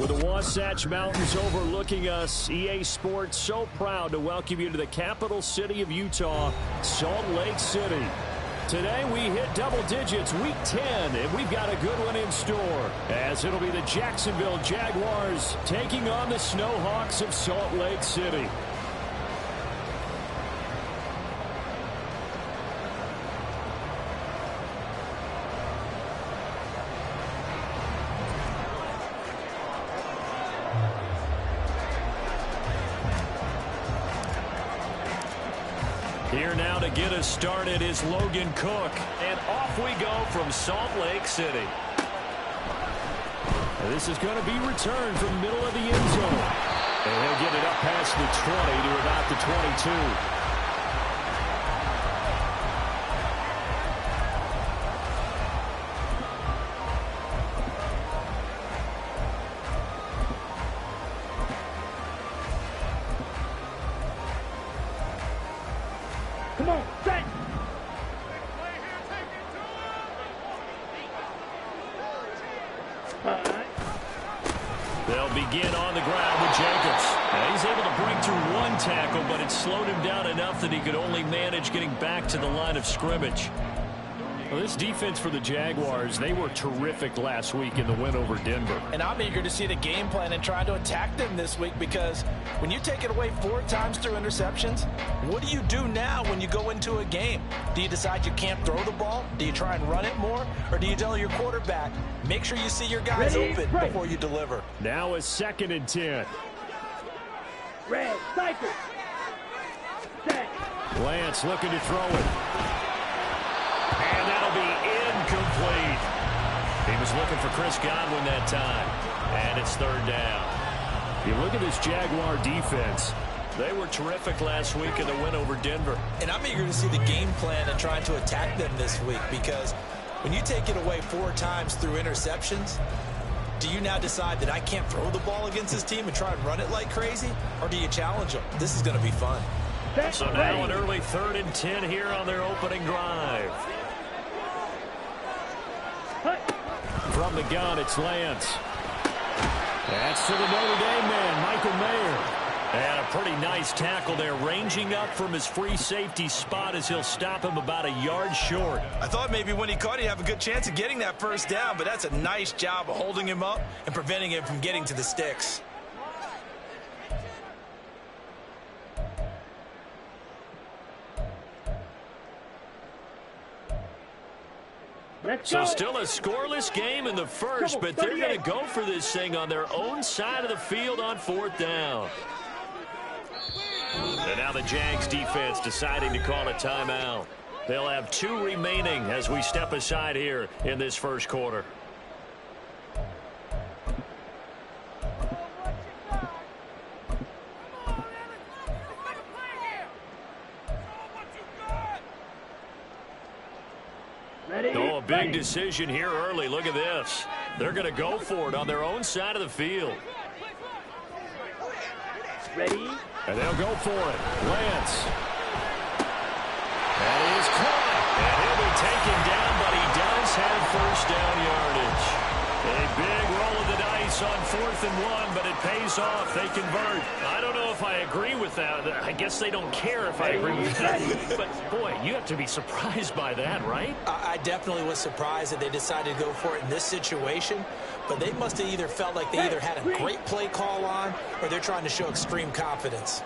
With the Wasatch Mountains overlooking us, EA Sports so proud to welcome you to the capital city of Utah, Salt Lake City. Today we hit double digits, week 10, and we've got a good one in store, as it'll be the Jacksonville Jaguars taking on the Snowhawks of Salt Lake City. Here now to get us started is Logan Cook. And off we go from Salt Lake City. This is going to be returned from the middle of the end zone. And he'll get it up past the 20 to about the 22. They'll begin on the ground with Jacobs. And he's able to break through one tackle, but it slowed him down enough that he could only manage getting back to the line of scrimmage. Well, this defense for the Jaguars, they were terrific last week in the win over Denver. And I'm eager to see the game plan and try to attack them this week, because when you take it away 4 times through interceptions, what do you do now when you go into a game? Do you decide you can't throw the ball? Do you try and run it more? Or do you tell your quarterback, make sure you see your guys open before you deliver? Now a 2nd and 10. Red, cycle. Set. Lance looking to throw it. And that'll be incomplete. He was looking for Chris Godwin that time. And it's 3rd down. You look at this Jaguar defense. They were terrific last week in the win over Denver. And I'm eager to see the game plan and trying to attack them this week, because when you take it away 4 times through interceptions, do you now decide that I can't throw the ball against this team and try and run it like crazy? Or do you challenge them? This is going to be fun. So now an early 3rd and 10 here on their opening drive. From the gun, it's Lance. That's to the Notre Dame man, Michael Mayer. And a pretty nice tackle there, ranging up from his free safety spot as he'll stop him about a yard short. I thought maybe when he caught, he'd have a good chance of getting that 1st down, but that's a nice job of holding him up and preventing him from getting to the sticks. So still a scoreless game in the first, but they're going to go for this thing on their own side of the field on 4th down. And now the Jags defense deciding to call a timeout. They'll have 2 remaining as we step aside here in this first quarter. Oh, a big decision here early. Look at this. They're going to go for it on their own side of the field. Ready? And they'll go for it. Lance. And he is caught. And he'll be taken down, but he does have 1st down yardage. A big roll of the dice on 4th and 1, but it pays off. They convert. I don't know if I agree with that. I guess they don't care if I agree with that. But, boy, you have to be surprised by that, right? I definitely was surprised that they decided to go for it in this situation, but they must have either felt like they either had a great play call on or they're trying to show extreme confidence.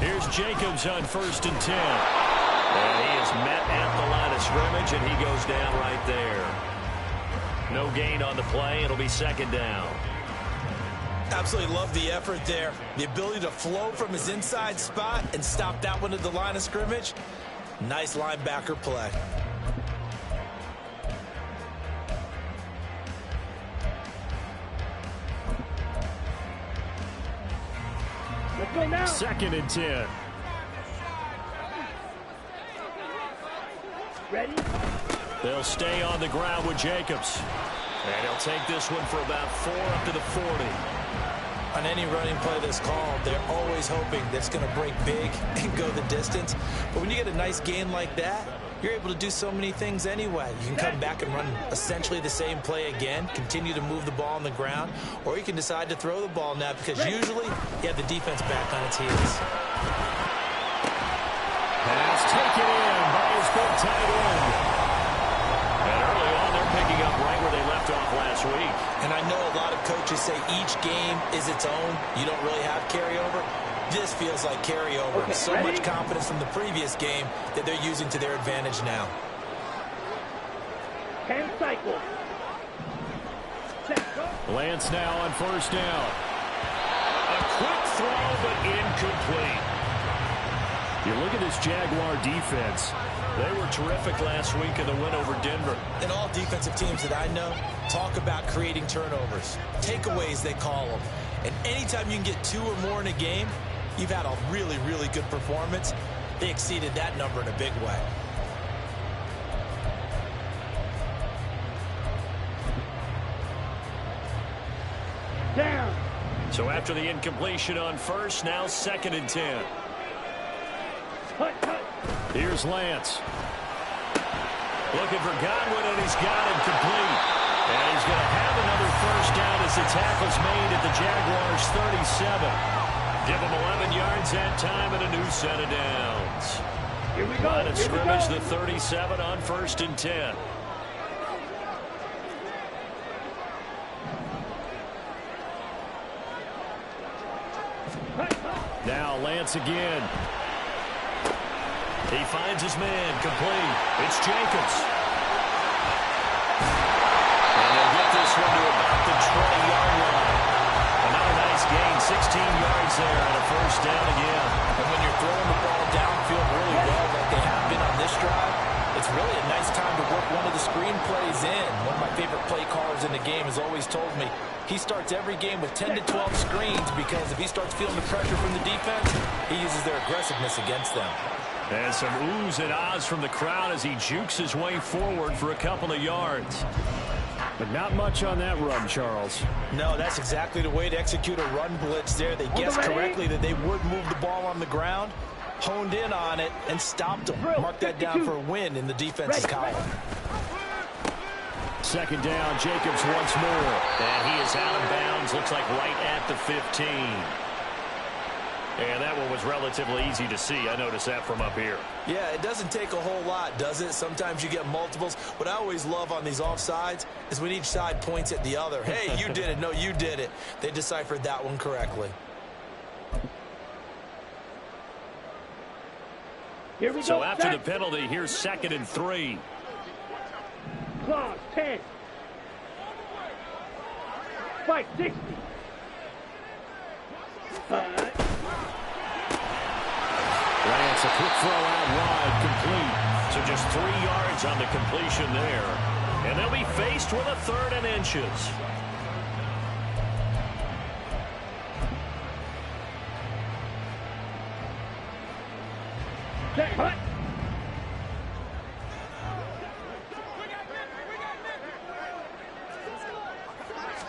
Here's Jacobs on 1st and 10. And he is met at the line of scrimmage, and he goes down right there. No gain on the play. It'll be 2nd down. Absolutely love the effort there. The ability to flow from his inside spot and stop that one at the line of scrimmage. Nice linebacker play. Let's go now. 2nd and 10. Ready? They'll stay on the ground with Jacobs. And he'll take this one for about 4 up to the 40. On any running play that's called, they're always hoping that it's going to break big and go the distance. But when you get a nice gain like that, you're able to do so many things anyway. You can come back and run essentially the same play again, continue to move the ball on the ground, or you can decide to throw the ball now because usually you have the defense back on its heels. Pass taken in by his big tight end. And early on, they're picking up right where they left off last week. And I know a lot of coaches say each game is its own. You don't really have carryover. This feels like carryover. Okay, so ready? much confidence from the previous game that they're using to their advantage now. 10 cycles. Set, go. Lance now on first down. A quick throw, but incomplete. You look at this Jaguar defense. They were terrific last week in the win over Denver. And all defensive teams that I know talk about creating turnovers. Takeaways, they call them. And anytime you can get 2 or more in a game, you've had a really, really good performance. They exceeded that number in a big way. Down. So after the incompletion on first, now 2nd and 10. Hut, hut. Here's Lance. Looking for Godwin, and he's got him complete. And he's going to have another first down as the tackle's made at the Jaguars' 37. Give him 11 yards that time and a new set of downs. Here we go. Line of Here we scrimmage, go. the 37 on 1st and 10. Hut, hut. Now Lance again. He finds his man, complete. It's Jacobs. And they'll get this one to about the 20-yard line. Another nice gain, 16 yards there, and a first down again. And when you're throwing the ball downfield really well like they have been on this drive, it's really a nice time to work one of the screen plays in. One of my favorite play callers in the game has always told me he starts every game with 10 to 12 screens because if he starts feeling the pressure from the defense, he uses their aggressiveness against them. And some oohs and ahs from the crowd as he jukes his way forward for a couple of yards. But not much on that run, Charles. No, that's exactly the way to execute a run blitz there. They guessed correctly that they would move the ball on the ground, honed in on it, and stopped them. Mark that down for a win in the defense's column. 2nd down, Jacobs once more. And he is out of bounds, looks like right at the 15. And that one was relatively easy to see. I noticed that from up here. Yeah, it doesn't take a whole lot, does it? Sometimes you get multiples. What I always love on these offsides is when each side points at the other. Hey, you did it. No, you did it. They deciphered that one correctly. Here we So go. after the Set. penalty, here's 2nd and 3. Clock 10. Spike 60. Hut. Lance, a quick throw out wide, complete. So just 3 yards on the completion there. And they'll be faced with a 3rd and inches. Set. Hut.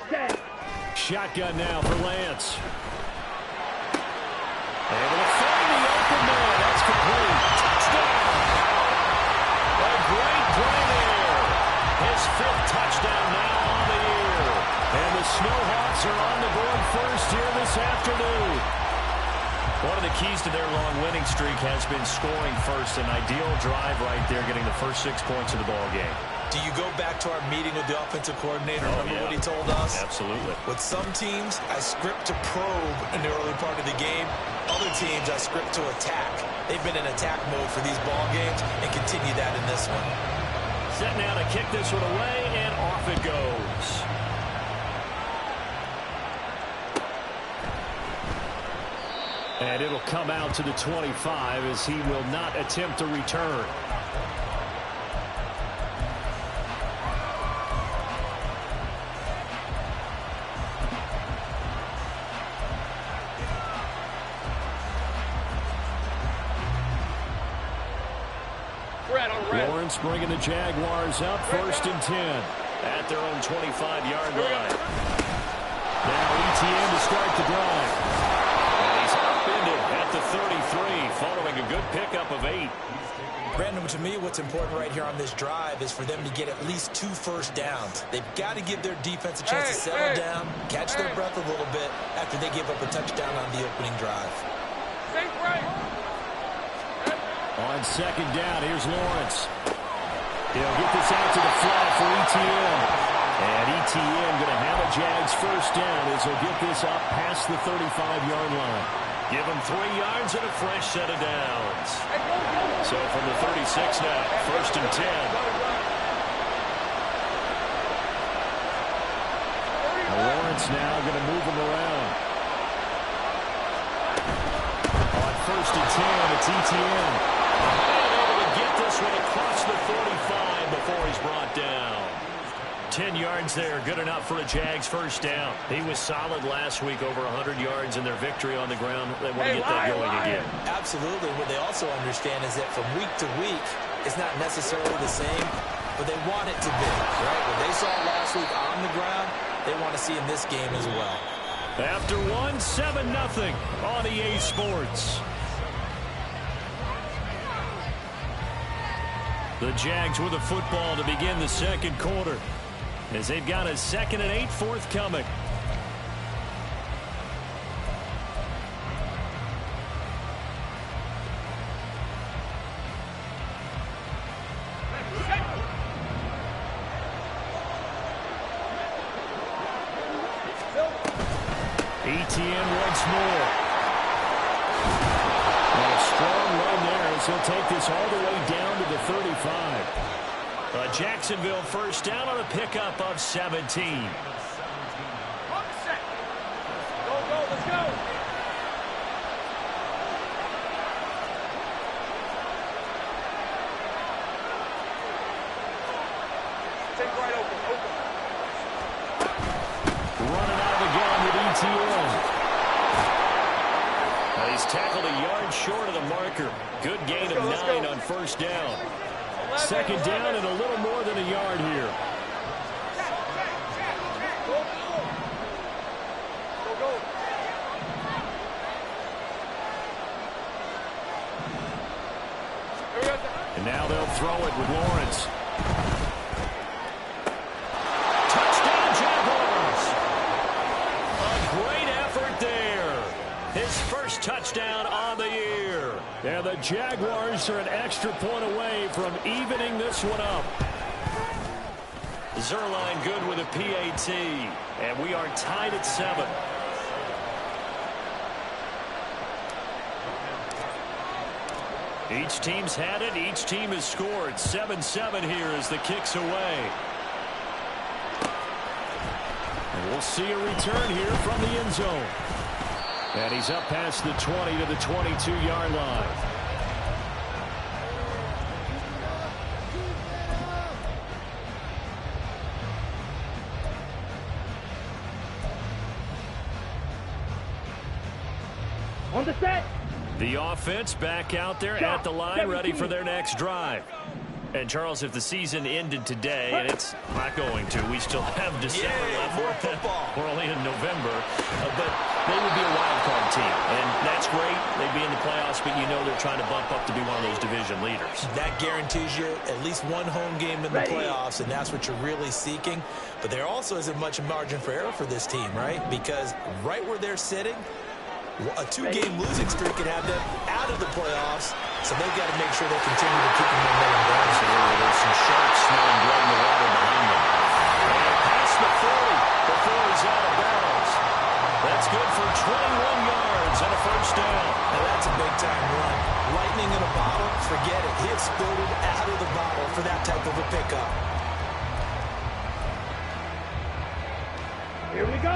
Set. Shotgun now for Lance. Able to find the open man. That's complete. Touchdown. A great play there. His 5th touchdown now on the year. And the Snowhawks are on the board first here this afternoon. One of the keys to their long winning streak has been scoring first. An ideal drive right there, getting the first 6 points of the ball game. Do you go back to our meeting with the offensive coordinator? Remember what he told us? Absolutely. With some teams, I script to probe in the early part of the game. Other teams, I script to attack. They've been in attack mode for these ball games and continue that in this one. Set now to kick this one away, and off it goes. And it'll come out to the 25 as he will not attempt to return. Lawrence bringing the Jaguars up 1st and 10 at their own 25-yard line. Now ETN to start the drive. And he's upended at the 33 following a good good pickup of 8. Brandon, to me, what's important right here on this drive is for them to get at least 2 first downs. They've got to give their defense a chance to settle down, catch their breath a little bit after they give up a touchdown on the opening drive. On second down, here's Lawrence. He'll get this out to the flat for ETN. And ETN going to have a Jags first down as he'll get this up past the 35-yard line. Give him 3 yards and a fresh set of downs. So from the 36 now, first and 10. Lawrence now going to move him around. On first and 10, it's ETN. And able to get this one across the 45 before he's brought down. 10 yards there, good enough for a Jags first down. He was solid last week, over 100 yards in their victory on the ground. They want to get that going again. Absolutely. What they also understand is that from week to week, it's not necessarily the same, but they want it to be, right? What they saw last week on the ground, they want to see in this game as well. After 7-0 on EA Sports. The Jags with the football to begin the second quarter, as they've got a 2nd and 8 forthcoming. ETN once more. And a strong run there as he'll take this all the way down to the 35. A Jacksonville first down on a pickup of 17. Go, let's go. Take right open. Running out of the gun with ETN. He's tackled a yard short of the marker. Good gain of 9 on first down. Second down and a little more than a yard here. And now they'll throw it with Lawrence. Touchdown, Jaguars! A great effort there. His first touchdown on the year. And the Jaguars are an extra point away from evening this one up. Zerline good with a PAT. And we are tied at 7. Each team's had it. Each team has scored. 7-7 here as the kick's away. And we'll see a return here from the end zone. And he's up past the 20 to the 22-yard line. On the set. The offense back out there at the line, ready for their next drive. And, Charles, if the season ended today, and it's not going to, we still have December left. More football. We're only in November. But they would be a wild card team. And that's great. They'd be in the playoffs, but you know they're trying to bump up to be one of those division leaders. That guarantees you at least one home game in the playoffs, and that's what you're really seeking. But there also isn't much margin for error for this team, right? Because right where they're sitting, a 2-game losing streak could have them out of the playoffs, so they've got to make sure they continue to keep the momentum going. There's some sharks smelling blood in the water behind them. And past the 40 before he's out of bounds. That's good for 21 yards and a first down. Now that's a big-time run. Lightning in a bottle, forget it. He exploded out of the bottle for that type of a pickup. Here we go.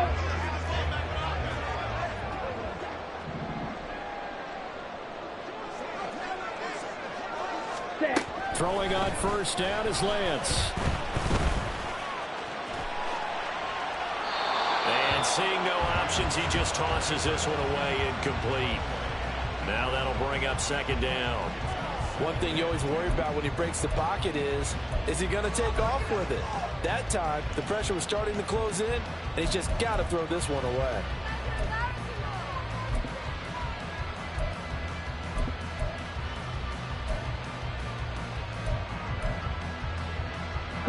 Throwing on first down is Lance. And seeing no options, he just tosses this one away incomplete. Now that'll bring up second down. One thing you always worry about when he breaks the pocket is he going to take off with it? That time, the pressure was starting to close in, and he's just got to throw this one away.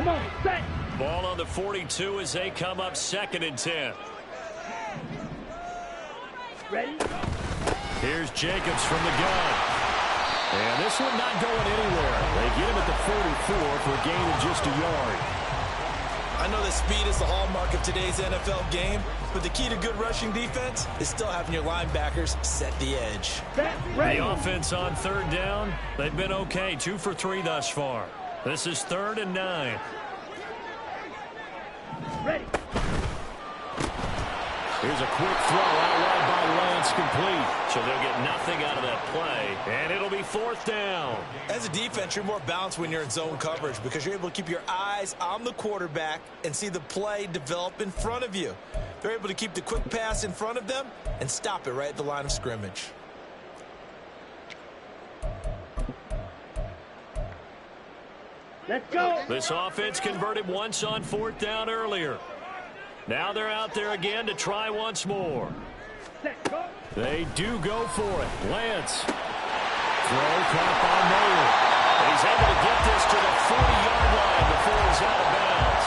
Come on, set. Ball on the 42 as they come up 2nd and 10. Ready? Here's Jacobs from the gun. And this one not going anywhere. They get him at the 44 for a gain of just a yard. I know that speed is the hallmark of today's NFL game, but the key to good rushing defense is still having your linebackers set the edge. Set. Ready. The offense on 3rd down, they've been okay, 2 for 3 thus far. This is 3rd and 9. Ready. Here's a quick throw out wide by Lance, complete. So they'll get nothing out of that play, and it'll be 4th down. As a defense, you're more balanced when you're in zone coverage because you're able to keep your eyes on the quarterback and see the play develop in front of you. They're able to keep the quick pass in front of them and stop it right at the line of scrimmage. Let's go. This offense converted once on 4th down earlier. Now they're out there again to try once more. Set. Go. They do go for it. Lance. Throw caught by Moore. And he's able to get this to the 40-yard line before he's out of bounds.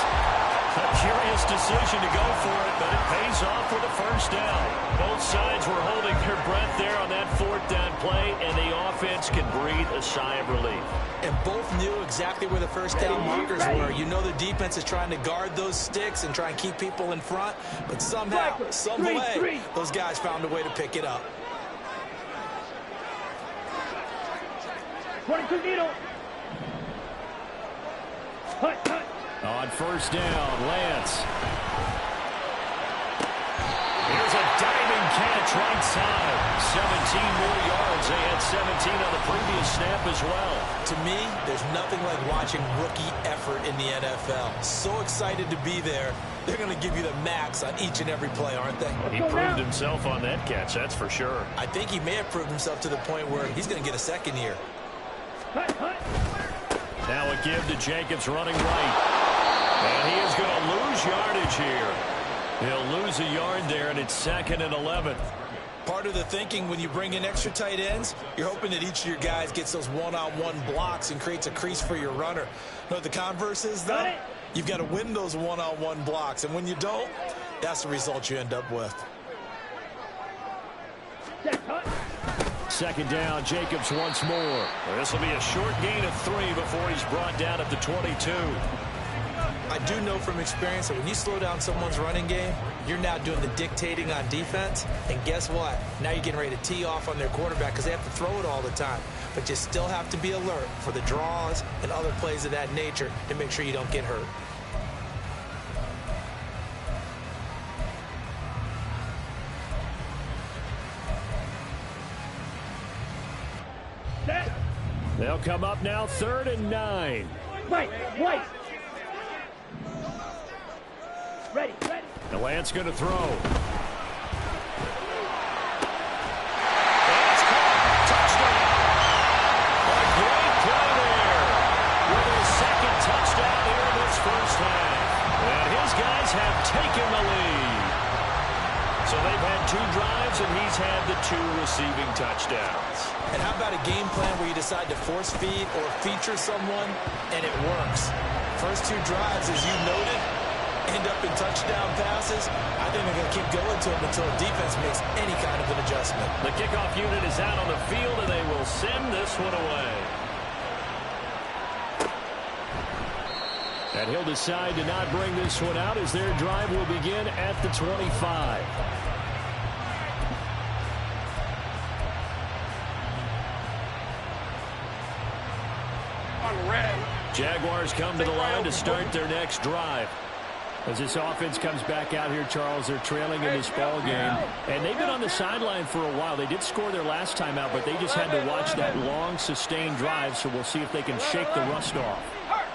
A curious decision to go for it, but it pays off with a 1st down. Both sides were holding their breath there on that 4th down play, and the offense can breathe a sigh of relief. And both knew exactly where the 1st down markers were. You know the defense is trying to guard those sticks and try and keep people in front, but somehow, some way, those guys found a way to pick it up. 22 needle. Hut, hut. On 1st down, Lance. Here's a diving catch right side. 17 more yards. They had 17 on the previous snap as well. To me, there's nothing like watching rookie effort in the NFL. So excited to be there. They're going to give you the max on each and every play, aren't they? He proved himself on that catch, that's for sure. I think he may have proved himself to the point where he's going to get a 2nd year. Hut, hut. Now a give to Jacobs running right. And he is going to lose yardage here. He'll lose a yard there, and it's 2nd and 11. Part of the thinking when you bring in extra tight ends, you're hoping that each of your guys gets those one-on-one blocks and creates a crease for your runner. You know what the converse is, though? You've got to win those one-on-one blocks, and when you don't, that's the result you end up with. 2nd down, Jacobs once more. This will be a short gain of 3 before he's brought down at the 22. I do know from experience that when you slow down someone's running game, you're now doing the dictating on defense. And guess what? Now you're getting ready to tee off on their quarterback because they have to throw it all the time. But you still have to be alert for the draws and other plays of that nature to make sure you don't get hurt. They'll come up now 3rd and 9. Right, right. Ready, ready. And Lance going to throw. That's caught. Touchdown. A great play there. With his 2nd touchdown here in this 1st half. And his guys have taken the lead. So they've had 2 drives, and he's had the 2 receiving touchdowns. And how about a game plan where you decide to force feed or feature someone, and it works? First 2 drives, as you noted, end up in touchdown passes. I think they're going to keep going to them until the defense makes any kind of an adjustment. The kickoff unit is out on the field, and they will send this one away. And he'll decide to not bring this one out as their drive will begin at the 25. Jaguars come to the line to start their next drive. As this offense comes back out here, Charles, they're trailing in this ball game. And they've been on the sideline for a while. They did score their last time out, but they just had to watch that long, sustained drive, so we'll see if they can shake the rust off.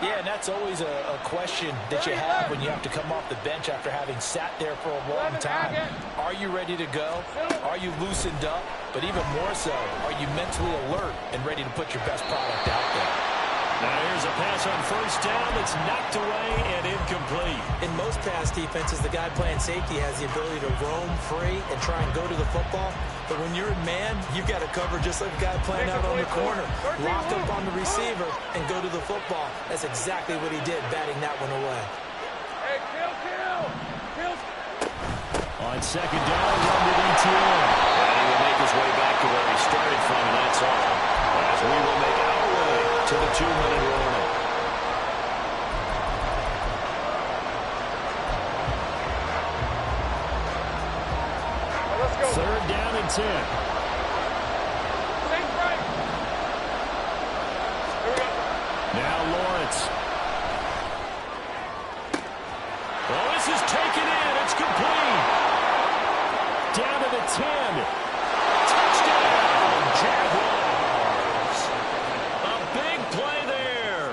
Yeah, and that's always a question that you have when you have to come off the bench after having sat there for a long time. Are you ready to go? Are you loosened up? But even more so, are you mentally alert and ready to put your best product out there? Now here's a pass on first down that's knocked away and incomplete. In most pass defenses, the guy playing safety has the ability to roam free and try and go to the football. But when you're in man, you've got to cover just like the guy playing out on the corner. Lock up on the receiver and go to the football. That's exactly what he did, batting that one away. Hey, kill. On second down, run to ETN. And he will make his way back to where he started from, and that's all. As we will make our way to the 2-minute warning. Let's go. Third down and 10. Take right. Here we go. Now Lawrence. Oh, this is taken in. It's complete. Down to the 10. Touchdown, Jaguars. A big play there.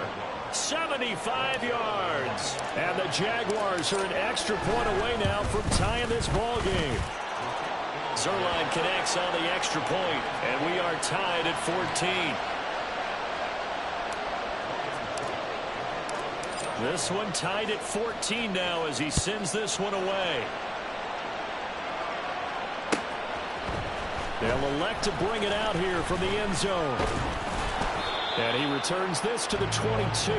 75 yards. And the Jaguars are an extra point away now from tying this ball game. Zuerlein connects on the extra point, and we are tied at 14. This one tied at 14 now as he sends this one away. They'll elect to bring it out here from the end zone. And he returns this to the 22.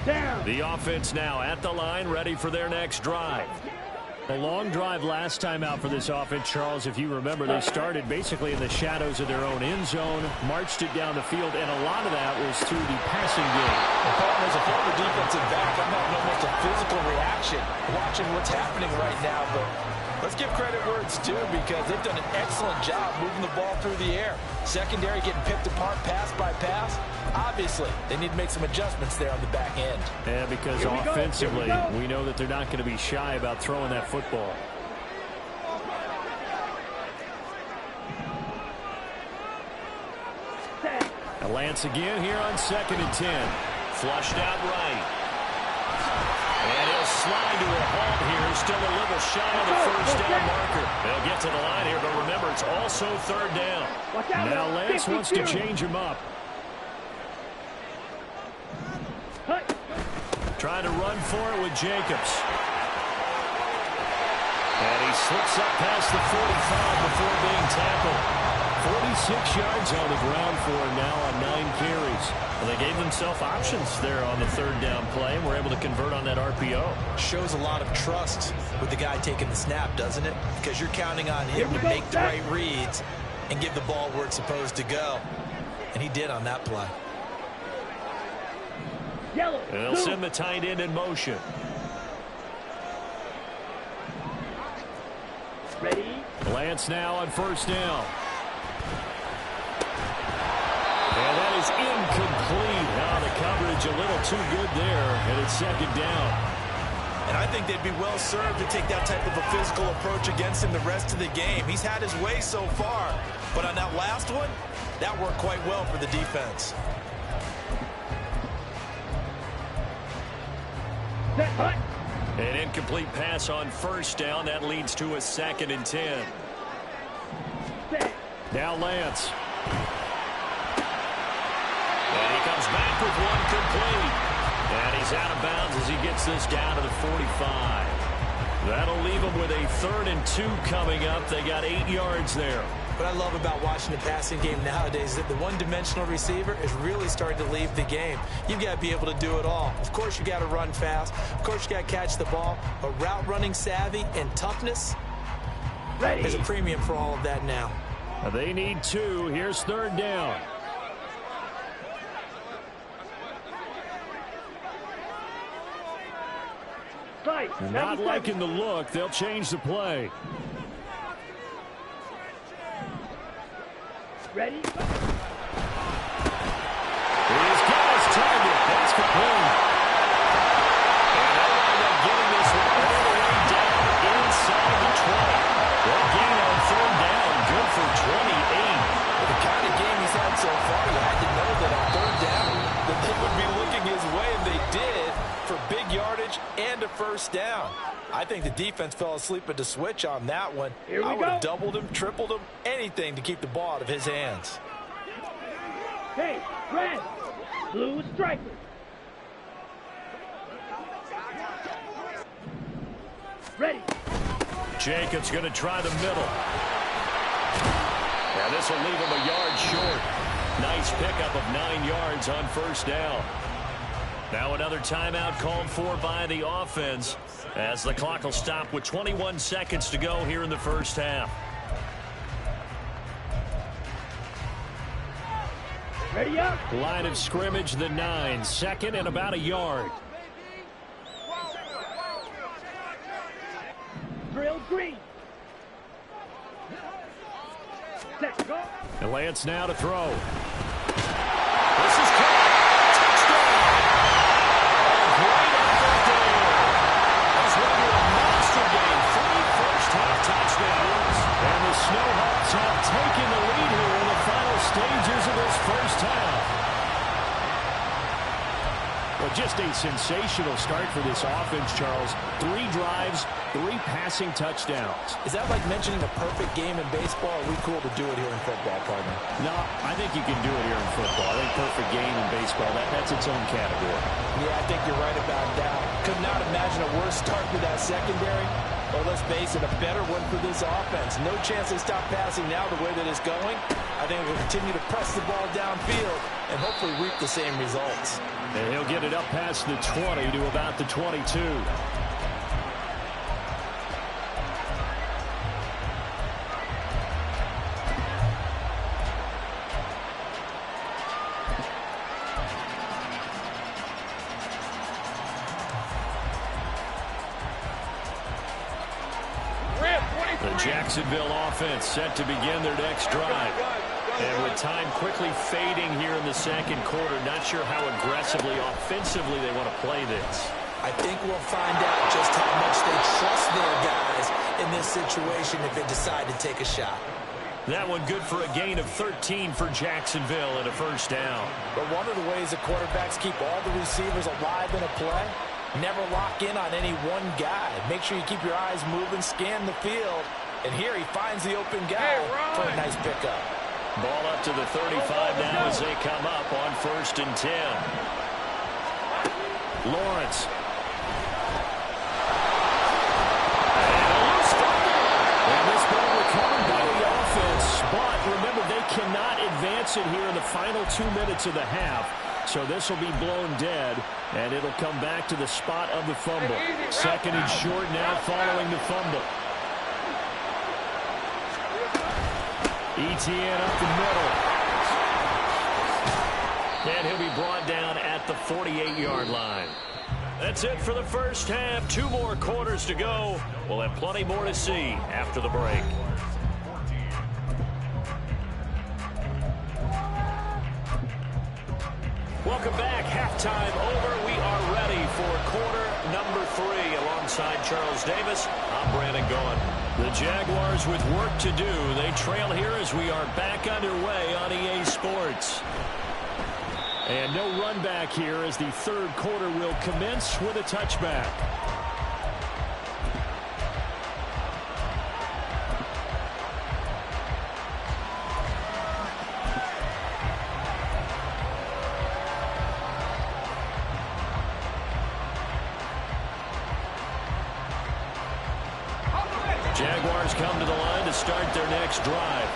Down. The offense now at the line, ready for their next drive. A long drive last time out for this offense, Charles. If you remember, they started basically in the shadows of their own end zone, marched it down the field, and a lot of that was through the passing game. As a former defensive back, I'm having almost a physical reaction watching what's happening right now. But let's give credit where it's due because they've done an excellent job moving the ball through the air. Secondary getting picked apart pass by pass. Obviously, they need to make some adjustments there on the back end. Yeah, because offensively, we know that they're not going to be shy about throwing that football. Now Lance again here on 2nd and 10. Flushed out right. And he'll slide to a halt here. Still a little shy of the first down marker. They'll get to the line here, but remember, it's also 3rd down. Now Lance wants to change him up. Trying to run for it with Jacobs. And he slips up past the 45 before being tackled. 46 yards on the ground for him now on 9 carries. Well, they gave themselves options there on the 3rd down play and were able to convert on that RPO. Shows a lot of trust with the guy taking the snap, doesn't it? Because you're counting on him to make the right reads and give the ball where it's supposed to go. And he did on that play. Yellow. They'll send the tight end in motion. Ready. Lance now on 1st down. And that is incomplete. Now the coverage a little too good there, and it's 2nd down. And I think they'd be well served to take that type of a physical approach against him the rest of the game. He's had his way so far, but on that last one, that worked quite well for the defense. An incomplete pass on 1st down. That leads to a 2nd and 10. Now Lance. And he comes back with one complete. And he's out of bounds as he gets this down to the 45. That'll leave him with a 3rd and 2 coming up. They got 8 yards there. What I love about watching the passing game nowadays is that the one-dimensional receiver is really starting to leave the game. You've got to be able to do it all. Of course, you got to run fast. Of course, you got to catch the ball. But route running savvy and toughness is a premium for all of that now. They need 2. Here's 3rd down. Not liking the look. They'll change the play. Ready? He's got his target. That's complete. And they'll wind up getting this one all the way down inside the 20. That gain on 3rd down, good for 28. With the kind of game he's had so far, you had to know that on 3rd down that they would be looking his way, and they did for big yardage and a first down. I think the defense fell asleep at the switch on that one. I would have doubled him, tripled him, anything to keep the ball out of his hands. Hey, red, blue striker. Ready. Jacobs going to try the middle. Now this will leave him a yard short. Nice pickup of 9 yards on first down. Now another timeout called for by the offense as the clock will stop with 21 seconds to go here in the first half. Ready up. Line of scrimmage, the 9. Second and about a yard. Drill green. Set, go. And Lance now to throw. This is caught. Touchdown. Great effort there. As well as a monster game. 3 first-half touchdowns. And the Snowhawks have taken the lead here in the final stages of this first half. Well, just a sensational start for this offense, Charles. 3 drives, 3 passing touchdowns. Is that like mentioning a perfect game in baseball? Or are we cool to do it here in football, partner? No, I think you can do it here in football. I think perfect game in baseball, that's its own category. Yeah, I think you're right about that. Could not imagine a worse start for that secondary. Or let's face it, a better one for this offense. No chance they stop passing now the way that it's going. I think we'll continue to press the ball downfield and hopefully reap the same results. And he'll get it up past the 20 to about the 22. The Jacksonville offense set to begin their next drive. And with time quickly fading here in the second quarter, not sure how aggressively, offensively they want to play this. I think we'll find out just how much they trust their guys in this situation if they decide to take a shot. That one good for a gain of 13 for Jacksonville and a first down. But one of the ways the quarterbacks keep all the receivers alive in a play, never lock in on any one guy. Make sure you keep your eyes moving, scan the field. And here he finds the open guy for a nice pickup. Ball up to the 35 now as they come up on 1st and 10. Lawrence. And this ball recovered by the offense. But remember, they cannot advance it here in the final 2 minutes of the half. So this will be blown dead, and it'll come back to the spot of the fumble. Second and short now following the fumble. Etienne up the middle. And he'll be brought down at the 48-yard line. That's it for the first half. 2 more quarters to go. We'll have plenty more to see after the break. Welcome back. Halftime over. We are ready for quarter number 3. Alongside Charles Davis, I'm Brandon Gaughan. The Jaguars with work to do. They trail here as we are back underway on EA Sports. And no run back here as the third quarter will commence with a touchback. Jaguars come to the line to start their next drive.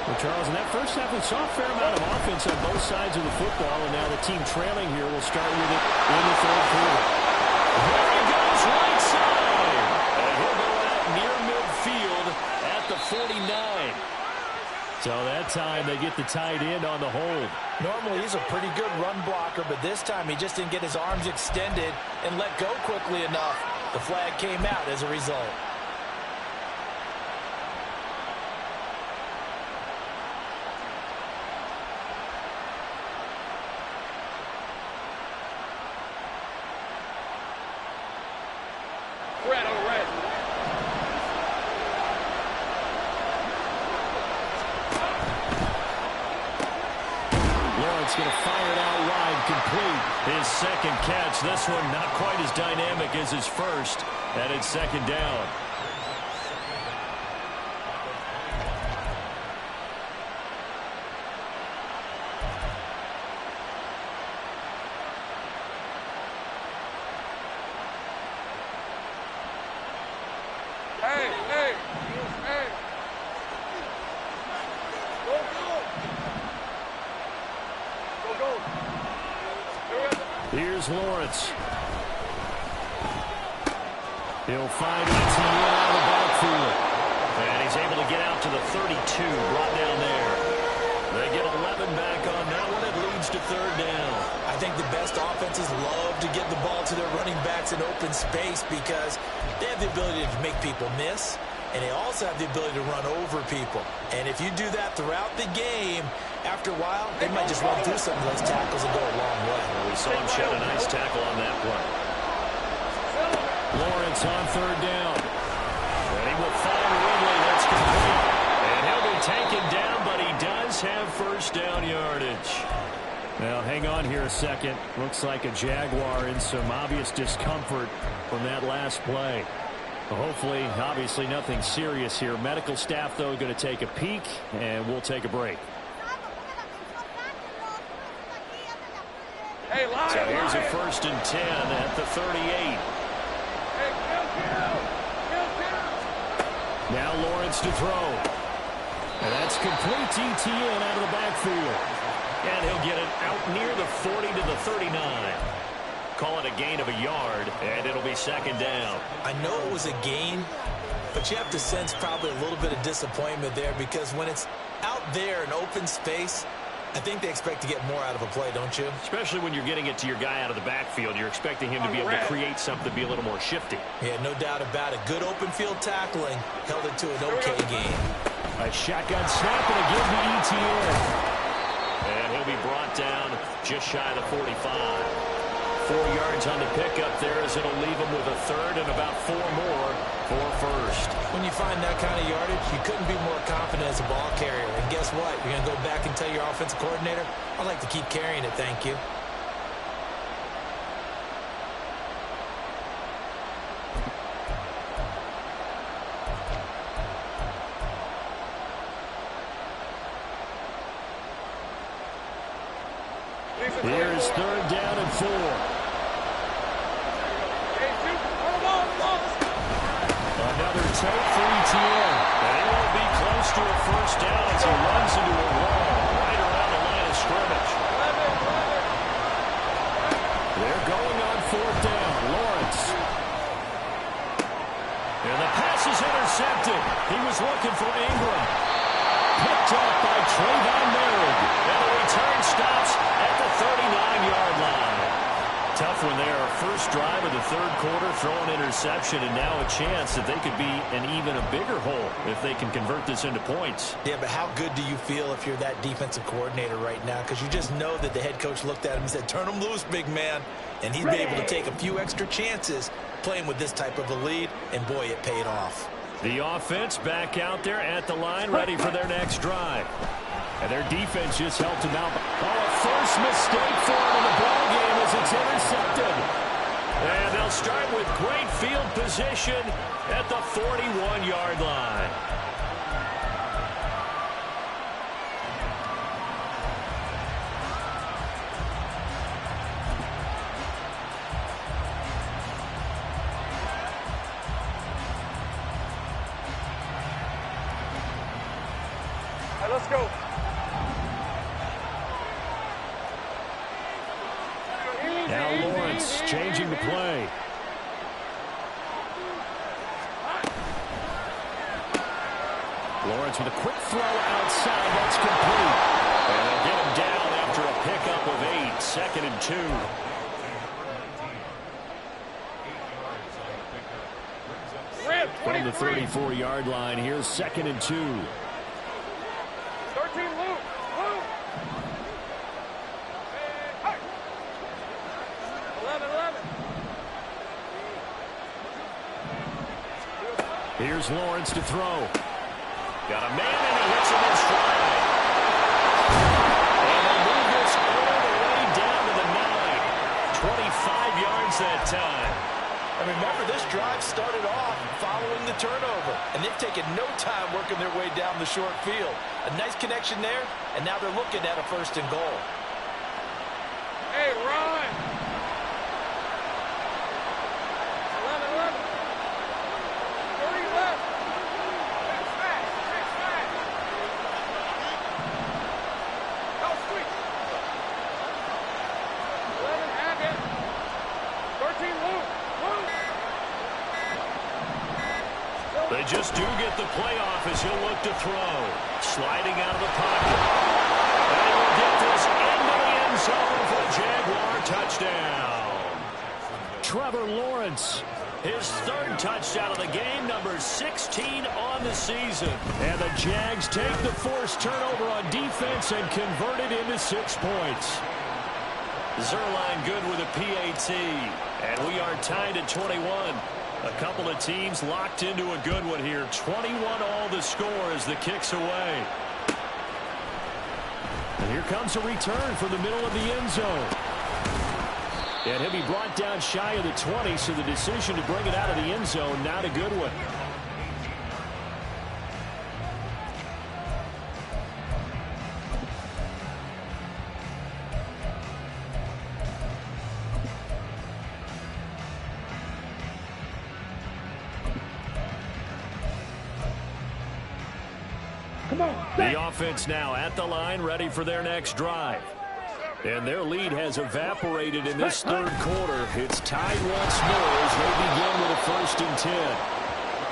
Well, Charles, in that first half, we saw a fair amount of offense on both sides of the football, and now the team trailing here will start with it in the third quarter. There he goes, right side. And he'll go out near midfield at the 49. So that time they get the tight end on the hold. Normally he's a pretty good run blocker, but this time he just didn't get his arms extended and let go quickly enough. The flag came out as a result. Red, oh, red. Lawrence going to fire it out wide, complete. His second catch. This one not quite as dynamic as his first, and it's second down. Here's Lawrence. He'll find Etienne out of the backfield. And he's able to get out to the 32, brought down there. They get 11 back on that one. It leads to third down. I think the best offenses love to get the ball to their running backs in open space because they have the ability to make people miss, and they also have the ability to run over people. And if you do that throughout the game, after a while, they might just run through some of those tackles and go a long way. Well, we saw him shed a nice tackle on that play. Lawrence on third down. And he will find Ridley. That's complete. And he'll be taken down, but he does have first down yardage. Now, hang on here a second. Looks like a Jaguar in some obvious discomfort from that last play. Well, hopefully, obviously, nothing serious here. Medical staff, though, going to take a peek, and we'll take a break. So here's a 1st and 10 at the 38. Now Lawrence to throw. And that's complete to Etienne out of the backfield. And he'll get it out near the 40 to the 39. Call it a gain of a yard, and it'll be second down. I know it was a gain, but you have to sense probably a little bit of disappointment there because when it's out there in open space, I think they expect to get more out of a play, don't you? Especially when you're getting it to your guy out of the backfield. You're expecting him to be able to create something, be a little more shifty. Yeah, no doubt about it. Good open field tackling held it to an okay game. A shotgun snap and a give to Etienne. And he'll be brought down just shy of the 45. 4 yards on the pickup there as it'll leave him with a third and about 4 more for first. When you find that kind of yardage, you couldn't be more confident as a ball carrier. And guess what? You're going to go back and tell your offensive coordinator, I'd like to keep carrying it, thank you. Here's third down and 4. Another take for Etienne. And he will be close to a first down as he runs into a wall right around the line of scrimmage. They're going on 4th down. Lawrence. And the pass is intercepted. He was looking for Ingram. Picked up by Trayvon Merrick. And the return stops at the 39-yard line. Tough one there. First drive of the third quarter, throw an interception, and now a chance that they could be in even a bigger hole if they can convert this into points. Yeah, but how good do you feel if you're that defensive coordinator right now? Because you just know that the head coach looked at him and said, turn him loose, big man. And he'd be able to take a few extra chances playing with this type of a lead, and boy, it paid off. The offense back out there at the line, ready for their next drive. And their defense just helped him out. Oh, a first mistake for him in the ball game as it's intercepted. And they'll start with great field position at the 41-yard line. Let's go. Now Lawrence changing the play. Lawrence with a quick throw outside. That's complete. And they'll get him down after a pickup of 8. 2nd and 2. From the 34-yard line, here's 2nd and 2. 13, Luke. Luke. 11. Here's Lawrence to throw. Got a man and he hits him in stride. And they'll move this all the way down to the 9. yards that time. And remember, this drive started off following the turnover, and they've taken no time working their way down the short field. A nice connection there, and now they're looking at a 1st and goal. Hey, run! 11. 30 left. Fast. Go, sweet. 11, have it. 13, Luke. They just do get the play off as he'll look to throw. Sliding out of the pocket. And he'll get this into the end zone for a Jaguar touchdown. Trevor Lawrence, his 3rd touchdown of the game, number 16 on the season. And the Jags take the forced turnover on defense and convert it into 6 points. Zuerlein good with a PAT. And we are tied at 21. A couple of teams locked into a good one here. 21 all the score as the kick's away. And here comes a return from the middle of the end zone. And he'll be brought down shy of the 20, so the decision to bring it out of the end zone, not a good one. The offense now at the line, ready for their next drive. And their lead has evaporated in this 3rd quarter. It's tied once more as they begin with a 1st and 10.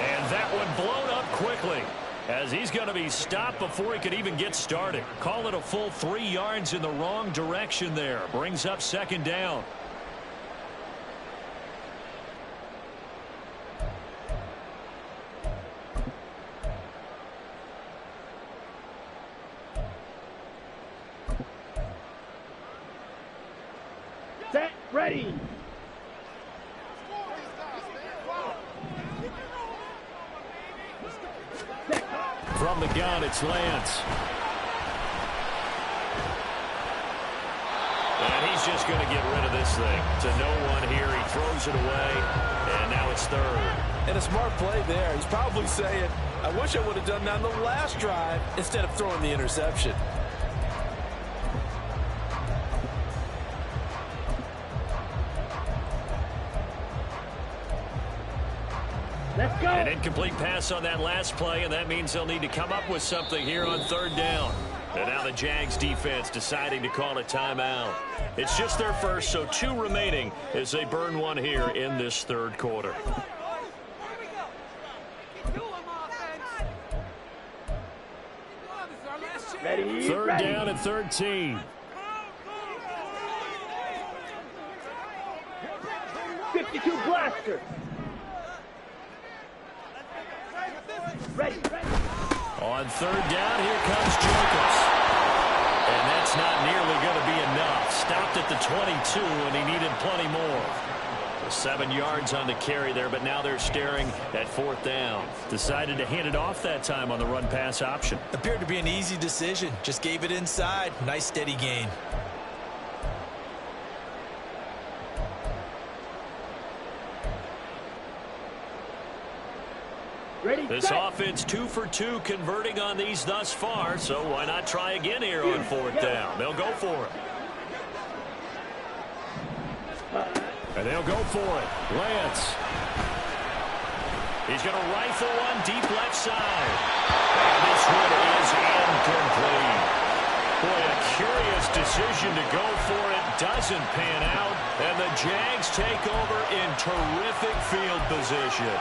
And that one blown up quickly as he's going to be stopped before he could even get started. Call it a full 3 yards in the wrong direction there. Brings up 2nd down. Set, ready. From the gun, it's Lance. And he's just going to get rid of this thing. To no one here. He throws it away. And now it's 3rd. And a smart play there. He's probably saying, I wish I would have done that on the last drive instead of throwing the interception. Let's go. An incomplete pass on that last play, and that means they'll need to come up with something here on 3rd down. And now the Jags defense deciding to call a timeout. It's just their first, so 2 remaining as they burn one here in this 3rd quarter. Ready, 3rd ready. down at 13. 52 blasters. Ready, ready. On 3rd down, here comes Jacobs. And that's not nearly going to be enough. Stopped at the 22, and he needed plenty more. 7 yards on the carry there, but now they're staring at 4th down. Decided to hand it off that time on the run-pass option. Appeared to be an easy decision. Just gave it inside. Nice steady gain. Ready, This set. offense 2 for 2 converting on these thus far, so why not try again here on 4th down? They'll go for it. And they'll go for it. Lance. He's going to rifle one deep left side. And this one is incomplete. Boy, a curious decision to go for it. Doesn't pan out. And the Jags take over in terrific field position.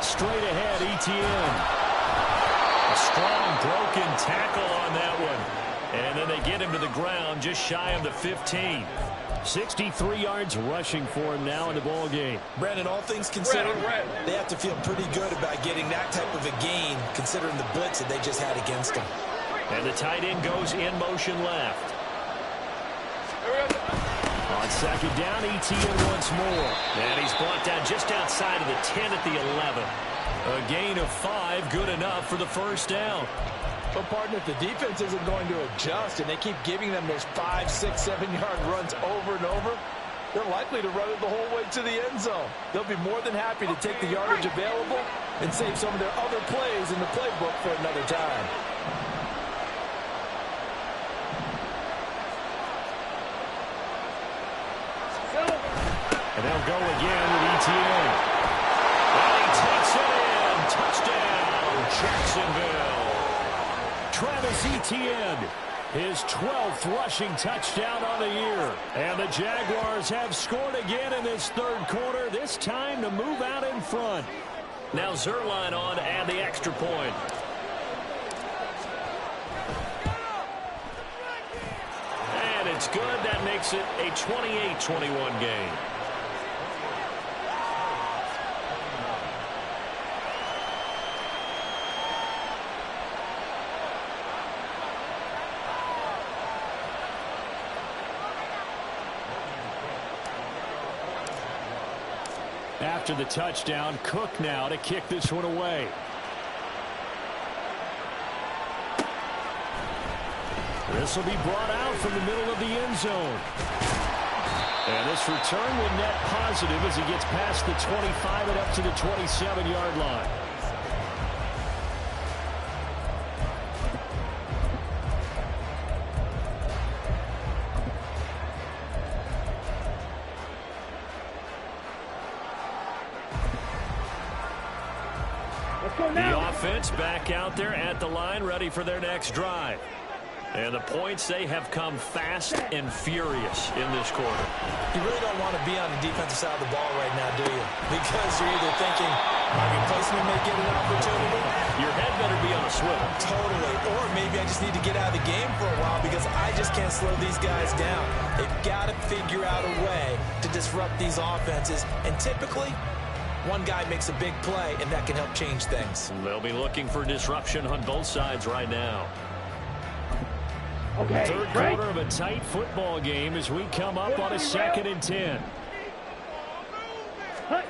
Straight ahead, Etienne. A strong broken tackle on that one. And then they get him to the ground just shy of the 15. 63 yards rushing for him now in the ball game. Brandon, all things considered, they have to feel pretty good about getting that type of a gain considering the blitz that they just had against them. And the tight end goes in motion left. Second down, ETN once more. And he's brought down just outside of the 10 at the 11. A gain of 5, good enough for the first down. But, partner, if the defense isn't going to adjust and they keep giving them those 5, 6, 7-yard runs over and over, they're likely to run it the whole way to the end zone. They'll be more than happy to take the yardage available and save some of their other plays in the playbook for another time. And they'll go again with ETN. And he takes it in. Touchdown, Jacksonville. Travis Etienne, his 12th rushing touchdown on the year. And the Jaguars have scored again in this third quarter, this time to move out in front. Now Zuerlein on to add the extra point. And it's good. That makes it a 28-21 game. After the touchdown, Cook now to kick this one away. This will be brought out from the middle of the end zone. And this return will net positive as he gets past the 25 and up to the 27-yard line. The offense back out there at the line, ready for their next drive. And the points, they have come fast and furious in this quarter. You really don't want to be on the defensive side of the ball right now, do you? Because you're either thinking, my replacement may get an opportunity. Your head better be on a swivel. Totally. Or maybe I just need to get out of the game for a while because I just can't slow these guys down. They've got to figure out a way to disrupt these offenses. And typically, one guy makes a big play, and that can help change things. They'll be looking for disruption on both sides right now. Okay, Third quarter of a tight football game as we come up on a 2nd and 10. Short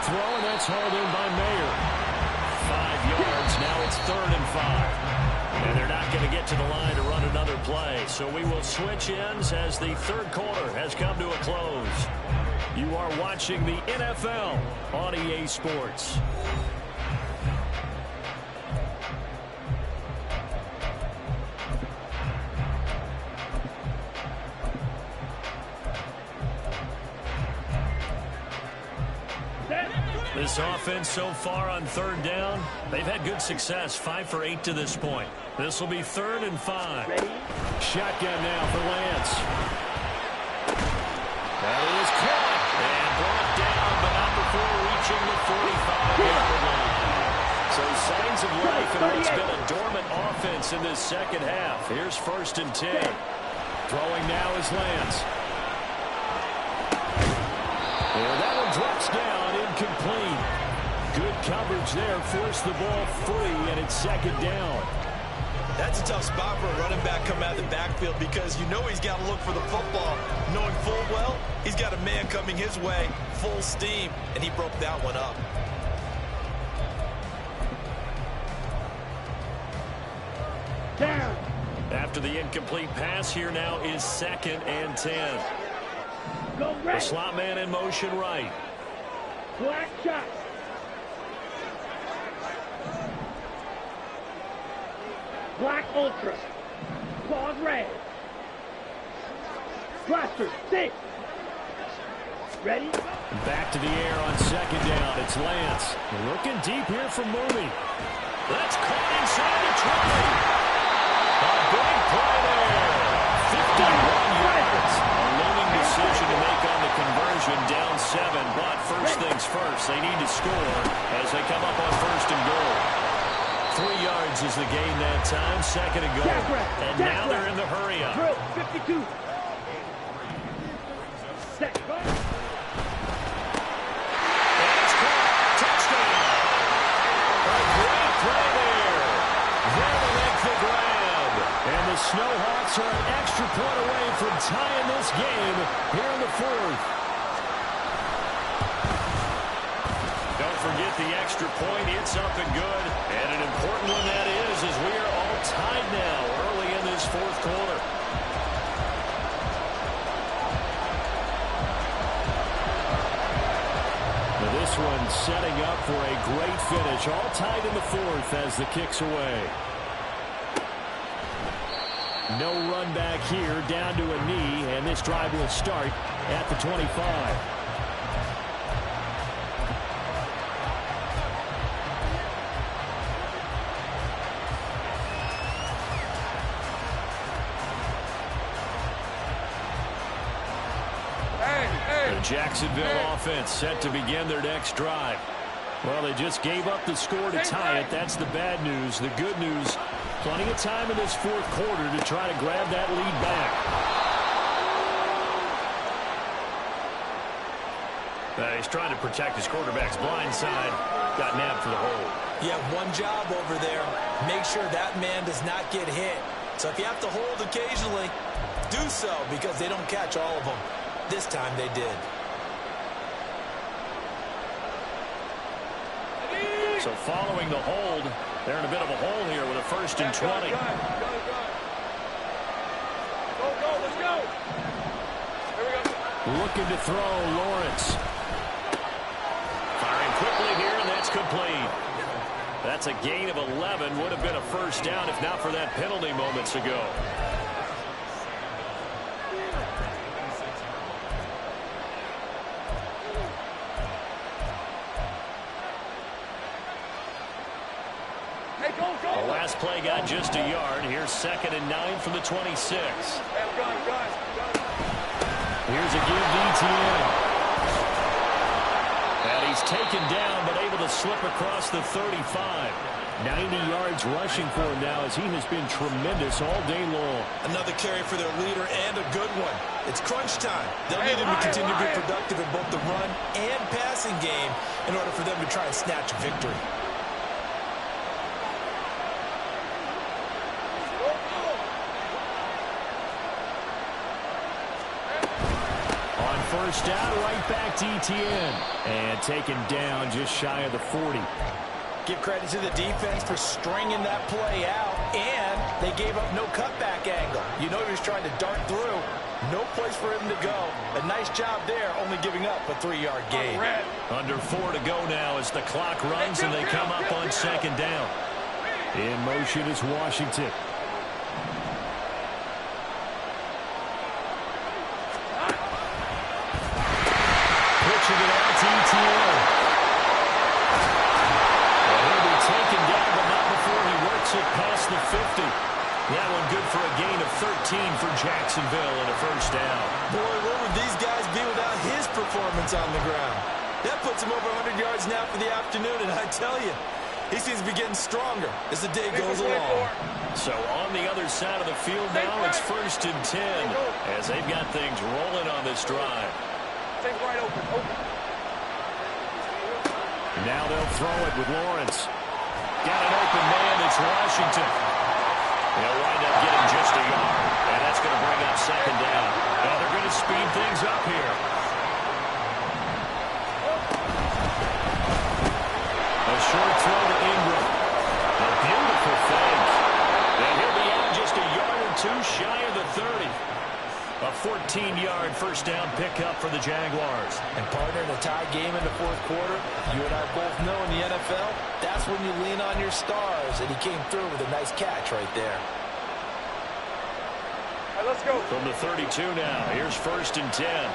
throw, and that's hauled in by Mayer. 5 yards, now it's 3rd and 5. And they're not going to get to the line to run another play. So we will switch ends as the third quarter has come to a close. You are watching the NFL on EA Sports. This offense so far on 3rd down, they've had good success, 5 for 8 to this point. This will be 3rd and 5. Ready? Shotgun now for Lance. That is caught and brought down, but not before reaching the 45-yard line. So signs of life in what's been a dormant offense in this second half. Here's 1st and 10. Throwing now is Lance. And that one drops down, incomplete. Good coverage there, forced the ball free, and it's 2nd down. That's a tough spot for a running back coming out of the backfield because you know he's got to look for the football, knowing full well he's got a man coming his way, full steam, and he broke that one up. Down. After the incomplete pass, here now is 2nd and 10. Go The right. slot man in motion right. Black shot. Black ultra. Claws red. Blaster 6. Ready? Back to the air on 2nd down. It's Lance. Looking deep here for Mooney. That's caught inside the 20. A big play there. 51 yards. A looming decision to make on the conversion, down 7. But first things first, they need to score as they come up on 1st and goal. 3 yards is the gain that time. 2nd and goal. And now they're in the hurry up. Drill 52. Set. Snowhawks are an extra point away from tying this game here in the fourth. Don't forget the extra point. It's up and good. And an important one that is, as we are all tied now early in this fourth quarter. Now this one setting up for a great finish. All tied in the fourth as the kick's away. No run back here, down to a knee, and this drive will start at the 25. The Jacksonville offense set to begin their next drive. Well, they just gave up the score to tie it. That's the bad news. The good news, plenty of time in this fourth quarter to try to grab that lead back. He's trying to protect his quarterback's blind side. Got nabbed for the hold. You have one job over there. Make sure that man does not get hit. So if you have to hold occasionally, do so, because they don't catch all of them. This time they did. So following the hold, they're in a bit of a hole here with a 1st and 20. Go, let's go. Here we go. Looking to throw, Lawrence. Firing quickly here, and that's complete. That's a gain of 11. Would have been a first down if not for that penalty moments ago. The last play got just a yard. Here's 2nd and 9 from the 26. Here's a give to ETN. And he's taken down, but able to slip across the 35. 90 yards rushing for him now, as he has been tremendous all day long. Another carry for their leader, and a good one. It's crunch time. They'll need him to continue to be productive in both the run and passing game in order for them to try and snatch a victory. First down, right back to ETN. And taken down just shy of the 40. Give credit to the defense for stringing that play out, and they gave up no cutback angle. You know he was trying to dart through. No place for him to go. A nice job there, only giving up a 3-yard gain. Under 4 to go now as the clock runs and they come up on 2nd down. In motion is Washington. Pitching it out to ETN. And he'll be taken down, but not before he works it past the 50. That one good for a gain of 13 for Jacksonville and a first down. Boy, what would these guys be without his performance on the ground? That puts him over 100 yards now for the afternoon, and I tell you, he seems to be getting stronger as the day goes along. So on the other side of the field now, it's 1st and 10 as they've got things rolling on this drive. Take right open. Now they'll throw it with Lawrence. Got an open man. It's Washington. They'll wind up getting just a yard, and that's going to bring up 2nd down. Now they're going to speed things up here. A short throw to Ingram. A beautiful fake. And he'll be out just a yard or two shy of the 30. A 14-yard first down pickup for the Jaguars. And partner, in a tie game in the fourth quarter, you and I both know in the NFL, that's when you lean on your stars, and he came through with a nice catch right there. All right, let's go. From the 32 now, here's 1st and 10.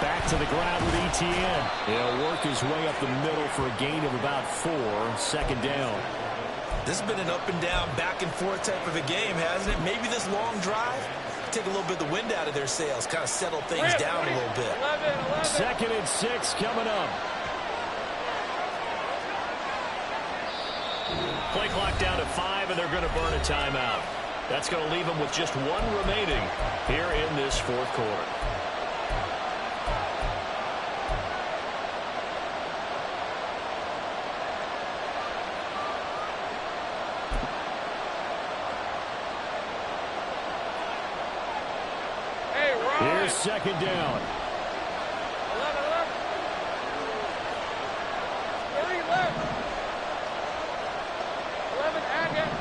Back to the ground with ETN. He'll work his way up the middle for a gain of about 4. 2nd down. This has been an up and down, back and forth type of a game, hasn't it? Maybe this long drive, take a little bit of the wind out of their sails, kind of settle things down a little bit. 11. 2nd and 6 coming up. Play clock down to 5, and they're going to burn a timeout. That's going to leave them with just 1 remaining here in this fourth quarter. second down. 11 left. 30 left. 11 again.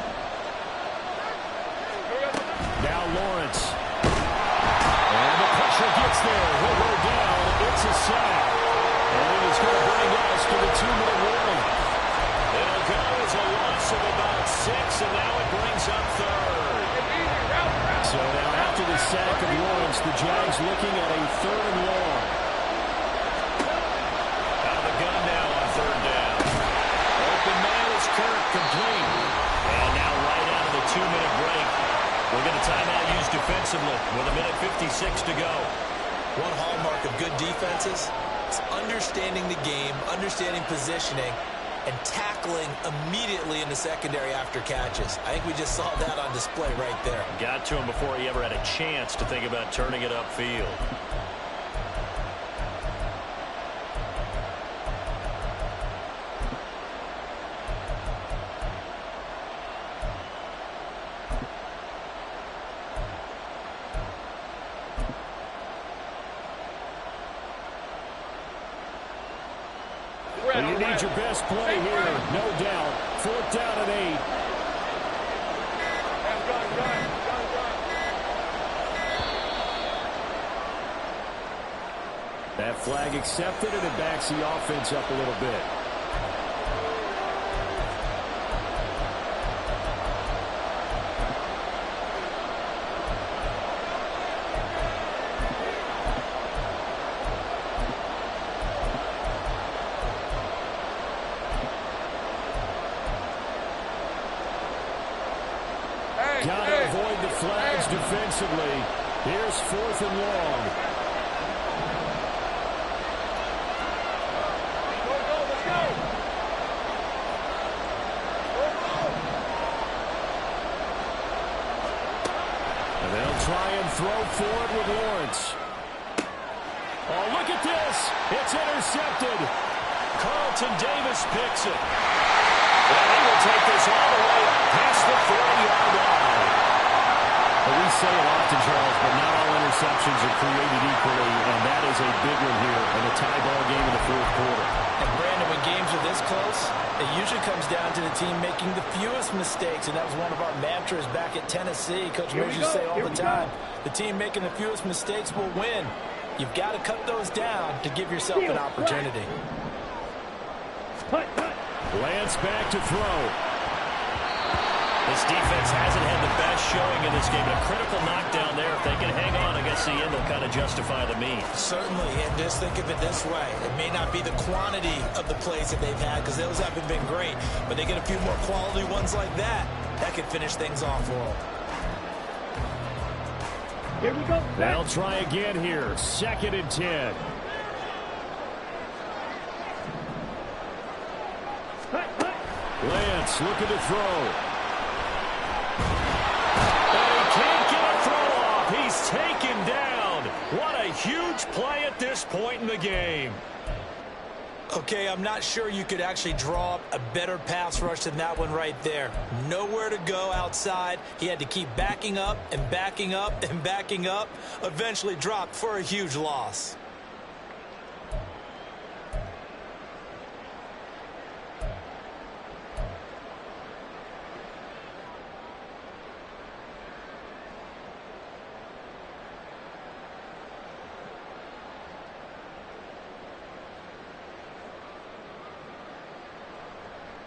Now Lawrence. And the pressure gets there. He'll go down. It's a sack. And it is going to bring us to the 2-minute warning. It'll go as a loss of about 6, and now it brings up third. So now after the sack of Lawrence, the Jags looking at a 3rd and long. Out of the gun now on 3rd down. Open man is Kirk, complete. And now right out of the 2-minute break, we'll get a timeout used defensively with 1:56 to go. One hallmark of good defenses is understanding the game, understanding positioning, and tackling immediately in the secondary after catches. I think we just saw that on display right there. Got to him before he ever had a chance to think about turning it upfield. Well, you need your best play here, no doubt. 4th down and 8. That flag accepted, and it backs the offense up a little bit. Got to avoid the flags defensively. Here's 4th and long. And they'll try and throw forward with Lawrence. Oh, look at this. It's intercepted. Carlton Davis picks it. And he will take this all the way up past the 40-yard line. Well, we say it often, Charles, but not all interceptions are created equally, and that is a big one here in a tie ball game in the 4th quarter. And Brandon, when games are this close, it usually comes down to the team making the fewest mistakes, and that was one of our mantras back at Tennessee. Coach Mills used to say all the time, the team making the fewest mistakes will win. You've got to cut those down to give yourself an opportunity. Lance back to throw. This defense hasn't had the best showing in this game. A critical knockdown there. If they can hang on, I guess the end will kind of justify the means. Certainly, and just think of it this way. It may not be the quantity of the plays that they've had, because those haven't been great, but they get a few more quality ones like that. That could finish things off for them. Here we go. They'll try again here. 2nd and 10. Lance looking to throw. And he can't get a throw off. He's taken down. What a huge play at this point in the game. Okay, I'm not sure you could actually draw up a better pass rush than that one right there. Nowhere to go outside. He had to keep backing up and backing up and backing up. Eventually dropped for a huge loss.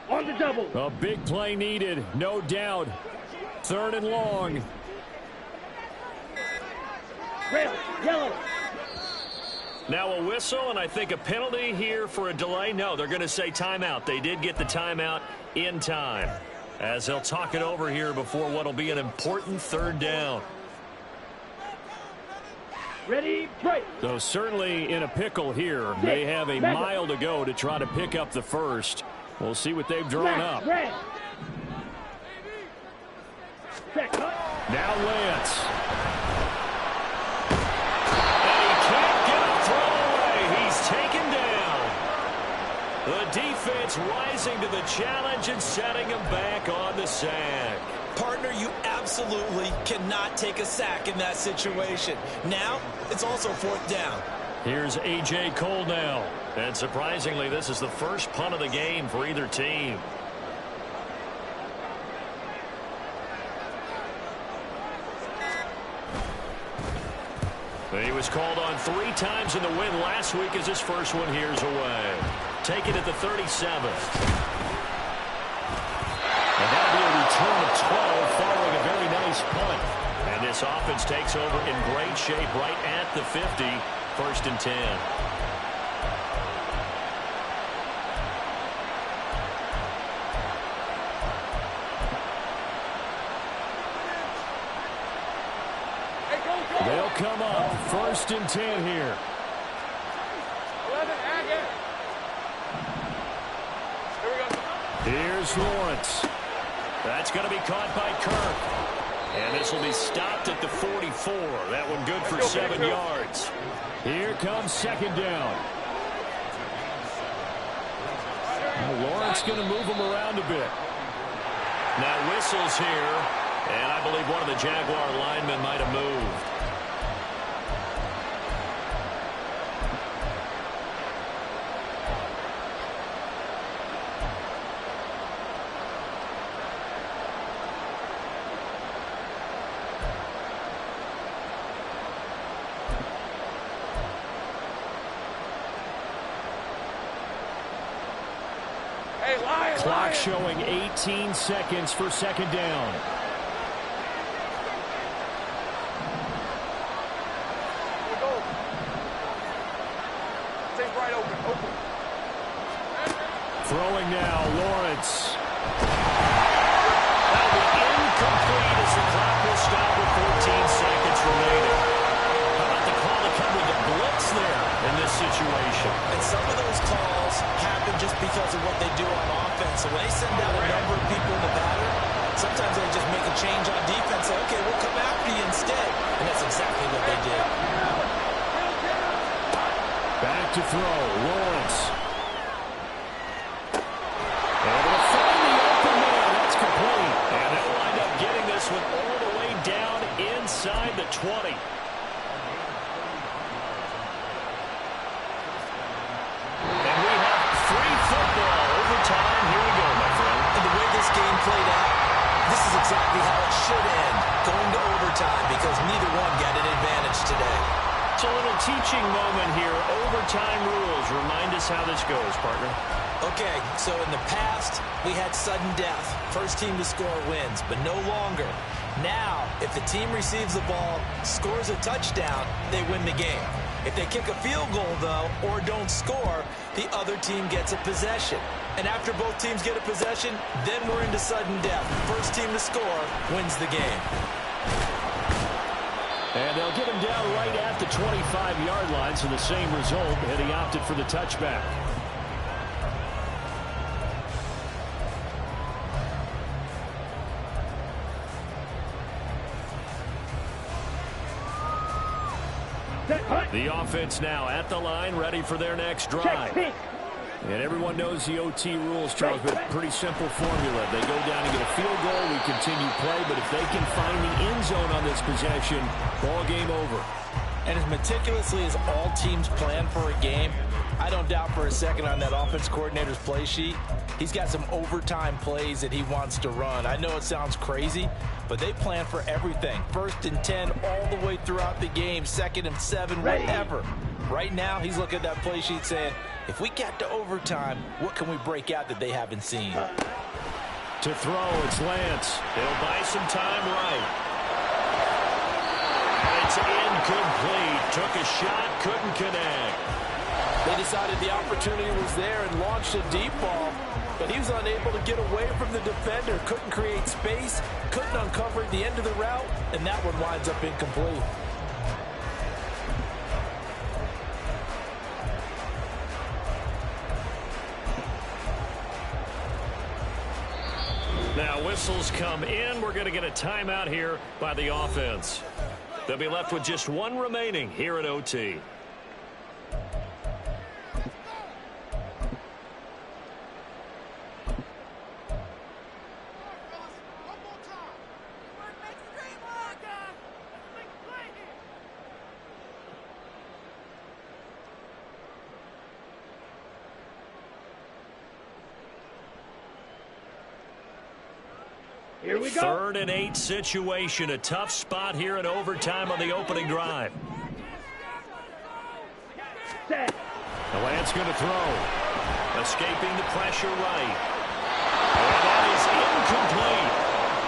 On the double. A big play needed, no doubt. 3rd and long. Red, yellow. Now a whistle, and I think a penalty here for a delay. No, they're going to say timeout. They did get the timeout in time, as they'll talk it over here before what will be an important 3rd down. Ready, play. So certainly in a pickle here. They have a mile to go to try to pick up the first. We'll see what they've drawn up. Red. Now Lance. And he can't get a throw away. He's taken down. The defense rising to the challenge and setting him back on the sack. Partner, you absolutely cannot take a sack in that situation. Now, it's also 4th down. Here's A.J. Cole now. And surprisingly, this is the first punt of the game for either team. He was called on 3 times in the win last week as his first one here's away. Taken at the 37th. And that'll be a return of 12 following a very nice punt. And this offense takes over in great shape right at the 50. 1st and 10. They'll come up 1st and 10 here. 11, Aggie. Here we go. Here's Lawrence. That's going to be caught by Kirk. And this will be stopped at the 44. That one good for 7 yards. Here comes 2nd down. Lawrence going to move him around a bit. Now whistles here. And I believe one of the Jaguar linemen might have moved. Clock showing 18 seconds for 2nd down. Right open. Throwing now, Lawrence. That'll be incomplete as the clock will stop with 14 seconds remaining. How about the call to come with the blitz there in this situation? And some of those calls happen just because of what they do on offense. So when they send out a number of people in the pattern, sometimes they just make a change on defense. Say, okay, we'll come after you instead. And that's exactly what they did. Back to throw, Lawrence. Able to find the open man. That's complete. And they'll wind up getting this one all the way down inside the 20. And we have free football. Overtime. Here we go, my friend. And the way this game played out, this is exactly how it should end. Going to overtime because neither one got an advantage today. It's a little teaching moment here. Overtime rules. Remind us how this goes, partner. Okay, so in the past, we had sudden death. First team to score wins, but no longer. Now, if the team receives the ball, scores a touchdown, they win the game. If they kick a field goal, though, or don't score, the other team gets a possession. And after both teams get a possession, then we're into sudden death. First team to score wins the game. And they'll get him down right at the 25-yard line, so the same result, and he opted for the touchback. The offense now at the line, ready for their next drive. And everyone knows the OT rules, Charles, but pretty simple formula. They go down and get a field goal, we continue play, but if they can find the end zone on this possession, ball game over. And as meticulously as all teams plan for a game, I don't doubt for a second on that offense coordinator's play sheet, he's got some overtime plays that he wants to run. I know it sounds crazy, but they plan for everything. 1st and 10 all the way throughout the game, 2nd and 7, whatever. Right now, he's looking at that play sheet saying, if we get to overtime, what can we break out that they haven't seen? To throw, it's Lance. They'll buy some time right. And it's incomplete. Took a shot, couldn't connect. They decided the opportunity was there and launched a deep ball, but he was unable to get away from the defender, couldn't create space, couldn't uncover the end of the route, and that one winds up incomplete. Now whistles come in. We're going to get a timeout here by the offense. They'll be left with just one remaining here at OT. Here we go. 3rd and 8 situation. A tough spot here in overtime on the opening drive. Set. The Lance going to throw. Escaping the pressure right. And that is incomplete.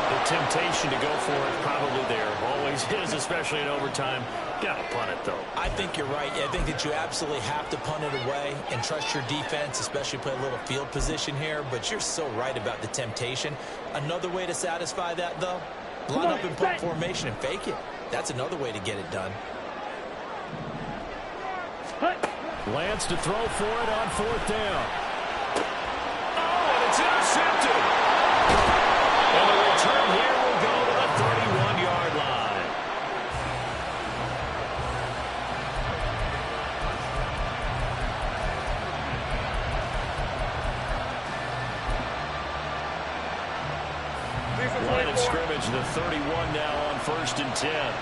The temptation to go for it probably there. Always is, especially in overtime. Got to punt it, though. I think you're right. I think that you absolutely have to punt it away and trust your defense, especially play a little field position here. But you're so right about the temptation. Another way to satisfy that, though, line up in punt formation and fake it. That's another way to get it done. Lance to throw for it on 4th down. Oh, and it's intercepted. And the return here will go to the 31-yard line. Line of scrimmage, the 31 now on 1st and 10.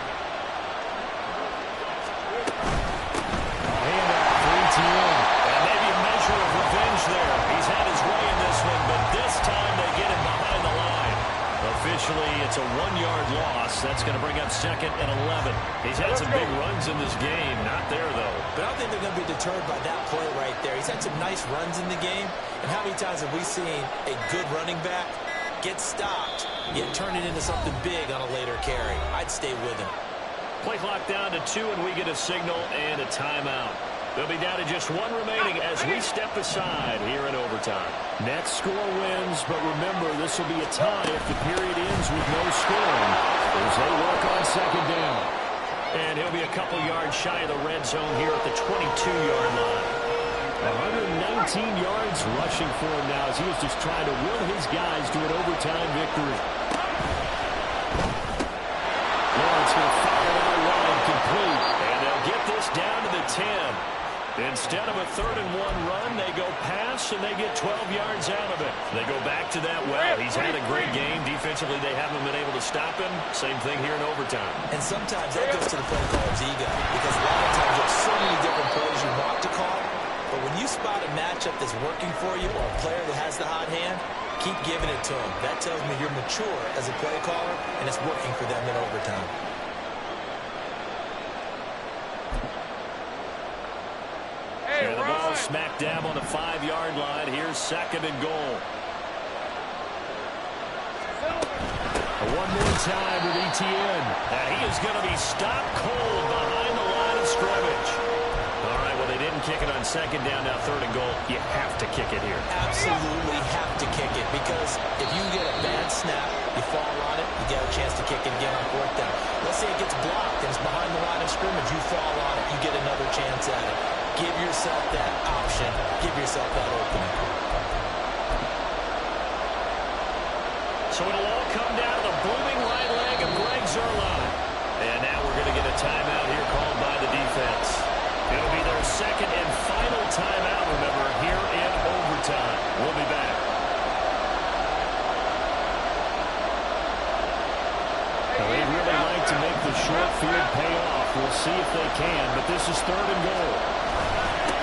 And maybe a measure of revenge there. He's had his way in this one, but this time they get him behind the line. Officially, it's a 1-yard loss. That's going to bring up 2nd and 11. He's had some big runs in this game. Not there, though. But I don't think they're going to be deterred by that play right there. He's had some nice runs in the game. And how many times have we seen a good running back get stopped, yet turn it into something big on a later carry? I'd stay with him. Play clock down to 2, and we get a signal and a timeout. They'll be down to just 1 remaining as we step aside here in overtime. Next score wins, but remember, this will be a tie if the period ends with no scoring as they work on 2nd down. And he'll be a couple yards shy of the red zone here at the 22-yard line. 119 yards rushing for him now as he was just trying to will his guys to an overtime victory. Lawrence going to fire that wide complete, and they'll get this down to the 10. Instead of a 3rd and 1 run, they go pass, and they get 12 yards out of it. They go back to that well. He's had a great game. Defensively, they haven't been able to stop him. Same thing here in overtime. And sometimes that goes to the play caller's ego, because a lot of times there's so many different plays you want to call, but when you spot a matchup that's working for you or a player that has the hot hand, keep giving it to him. That tells me you're mature as a play caller, and it's working for them in overtime. And the ball smack dab on the 5-yard line. Here's 2nd and goal. One more time with Etienne. He is going to be stopped cold behind the line of scrimmage. All right, well, they didn't kick it on 2nd down, now 3rd and goal. You have to kick it here. Absolutely have to kick it, because if you get a bad snap, you fall on it, you get a chance to kick it again on 4th down. Let's say it gets blocked and it's behind the line of scrimmage, you fall on it, you get another chance at it. Give yourself that option. Give yourself that opening. So it'll all come down to the booming right leg of Greg Zuerlein. And now we're going to get a timeout here called by the defense. It'll be their 2nd and final timeout, remember, here in overtime. We'll be back. Well, they'd really like to make the short field pay off. We'll see if they can, but this is 3rd and goal.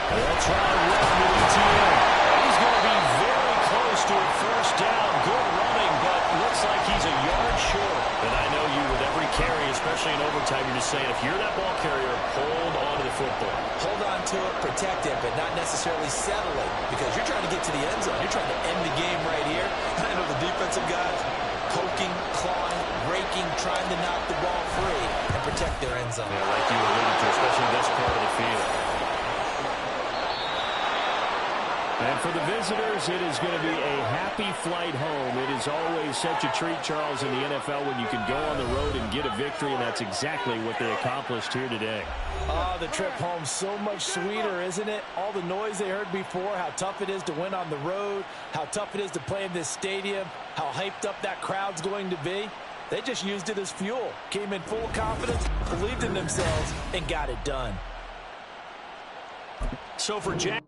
They'll try and run with Etienne. He's going to be very close to a 1st down. Good running, but looks like he's a yard short. And I know you, with every carry, especially in overtime, you're just saying, if you're that ball carrier, hold on to the football. Hold on to it, protect it, but not necessarily settle it, because you're trying to get to the end zone. You're trying to end the game right here. I know the defensive guys poking, clawing, raking, trying to knock the ball free and protect their end zone. Yeah, like you alluded to, especially this part of the field. And for the visitors, it is going to be a happy flight home. It is always such a treat, Charles, in the NFL when you can go on the road and get a victory, and that's exactly what they accomplished here today. Oh, the trip home so much sweeter, isn't it? All the noise they heard before, how tough it is to win on the road, how tough it is to play in this stadium, how hyped up that crowd's going to be. They just used it as fuel, came in full confidence, believed in themselves, and got it done. So for Jack.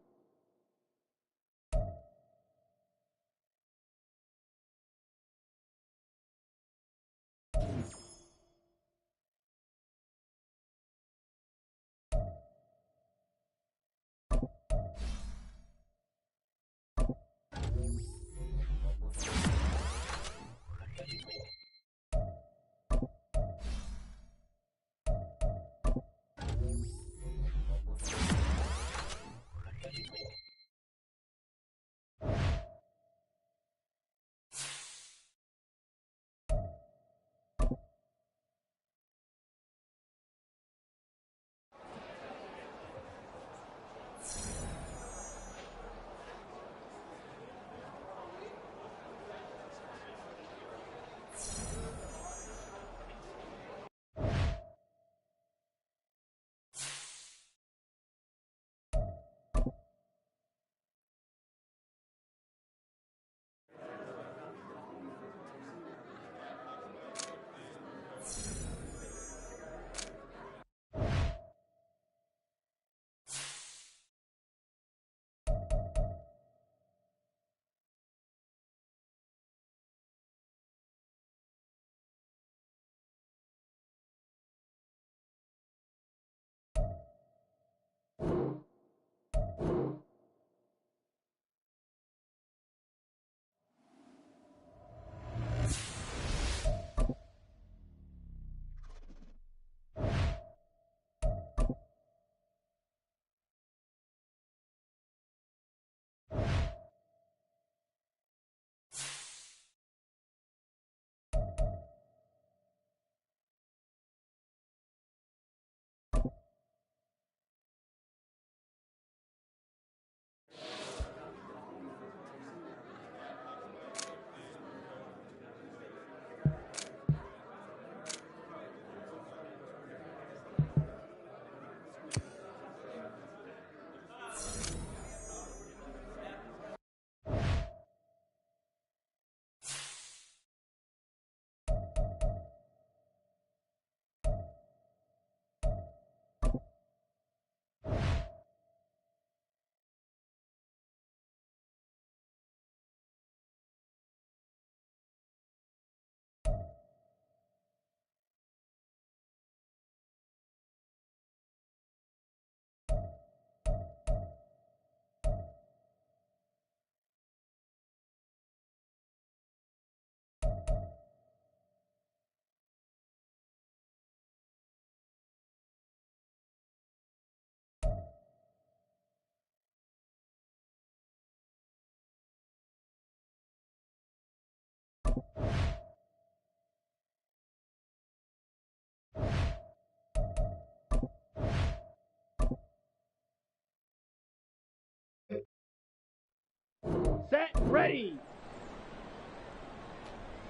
Ready.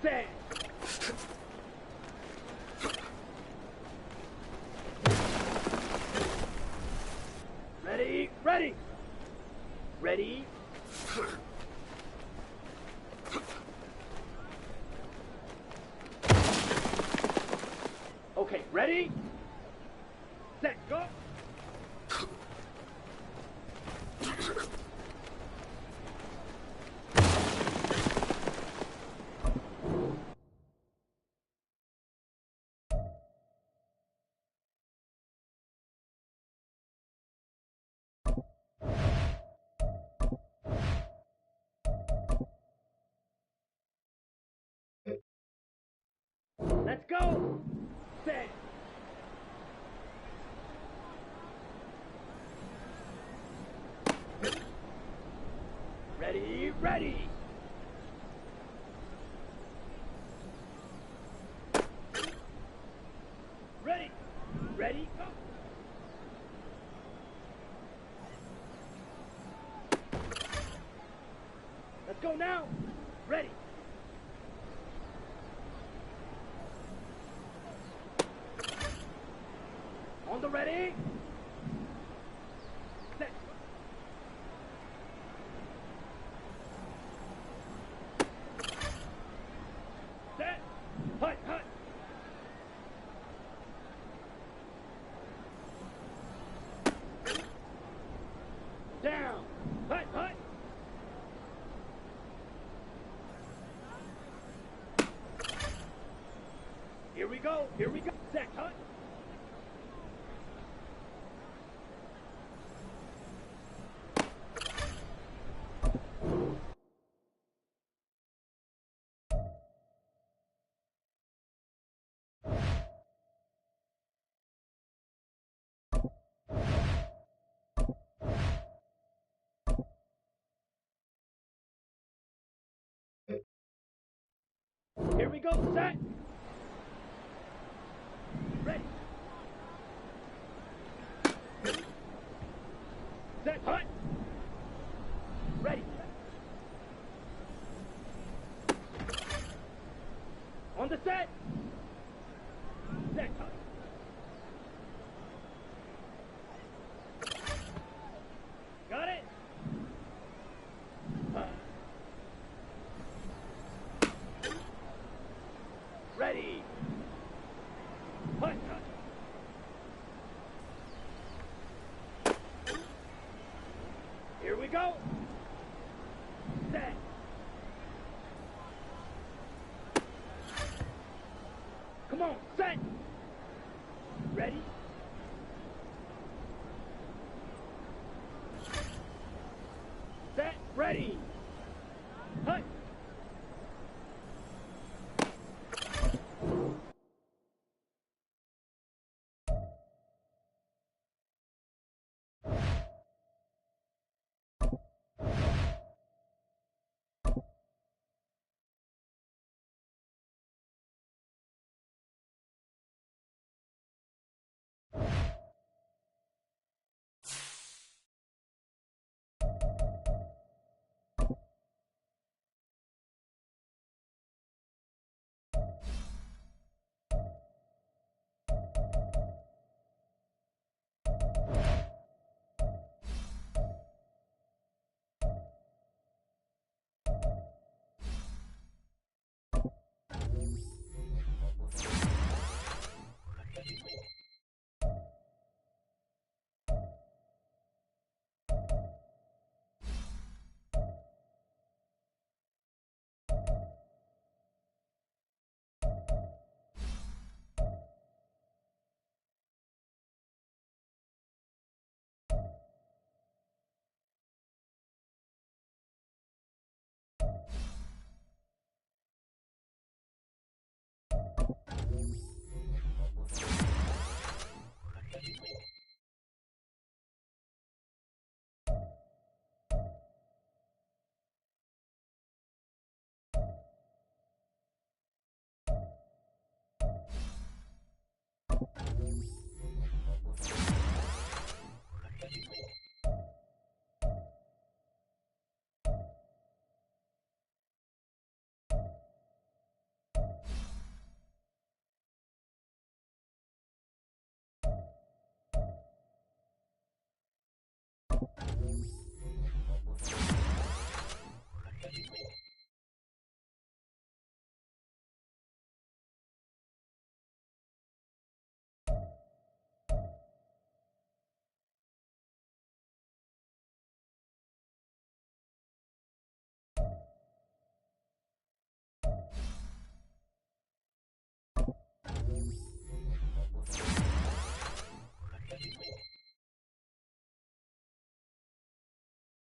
Set. Ready. Ready. Ready. Okay, ready? Set, go! Let's go! Set! Ready, ready! Ready, ready, go! Let's go now! Ready! On the ready! Set! Set! Hut, hut! Down! Hut, hut! Here we go! Here we go! Set, hut! Here we go, set! Ready! Set, hut! Ready! On the set!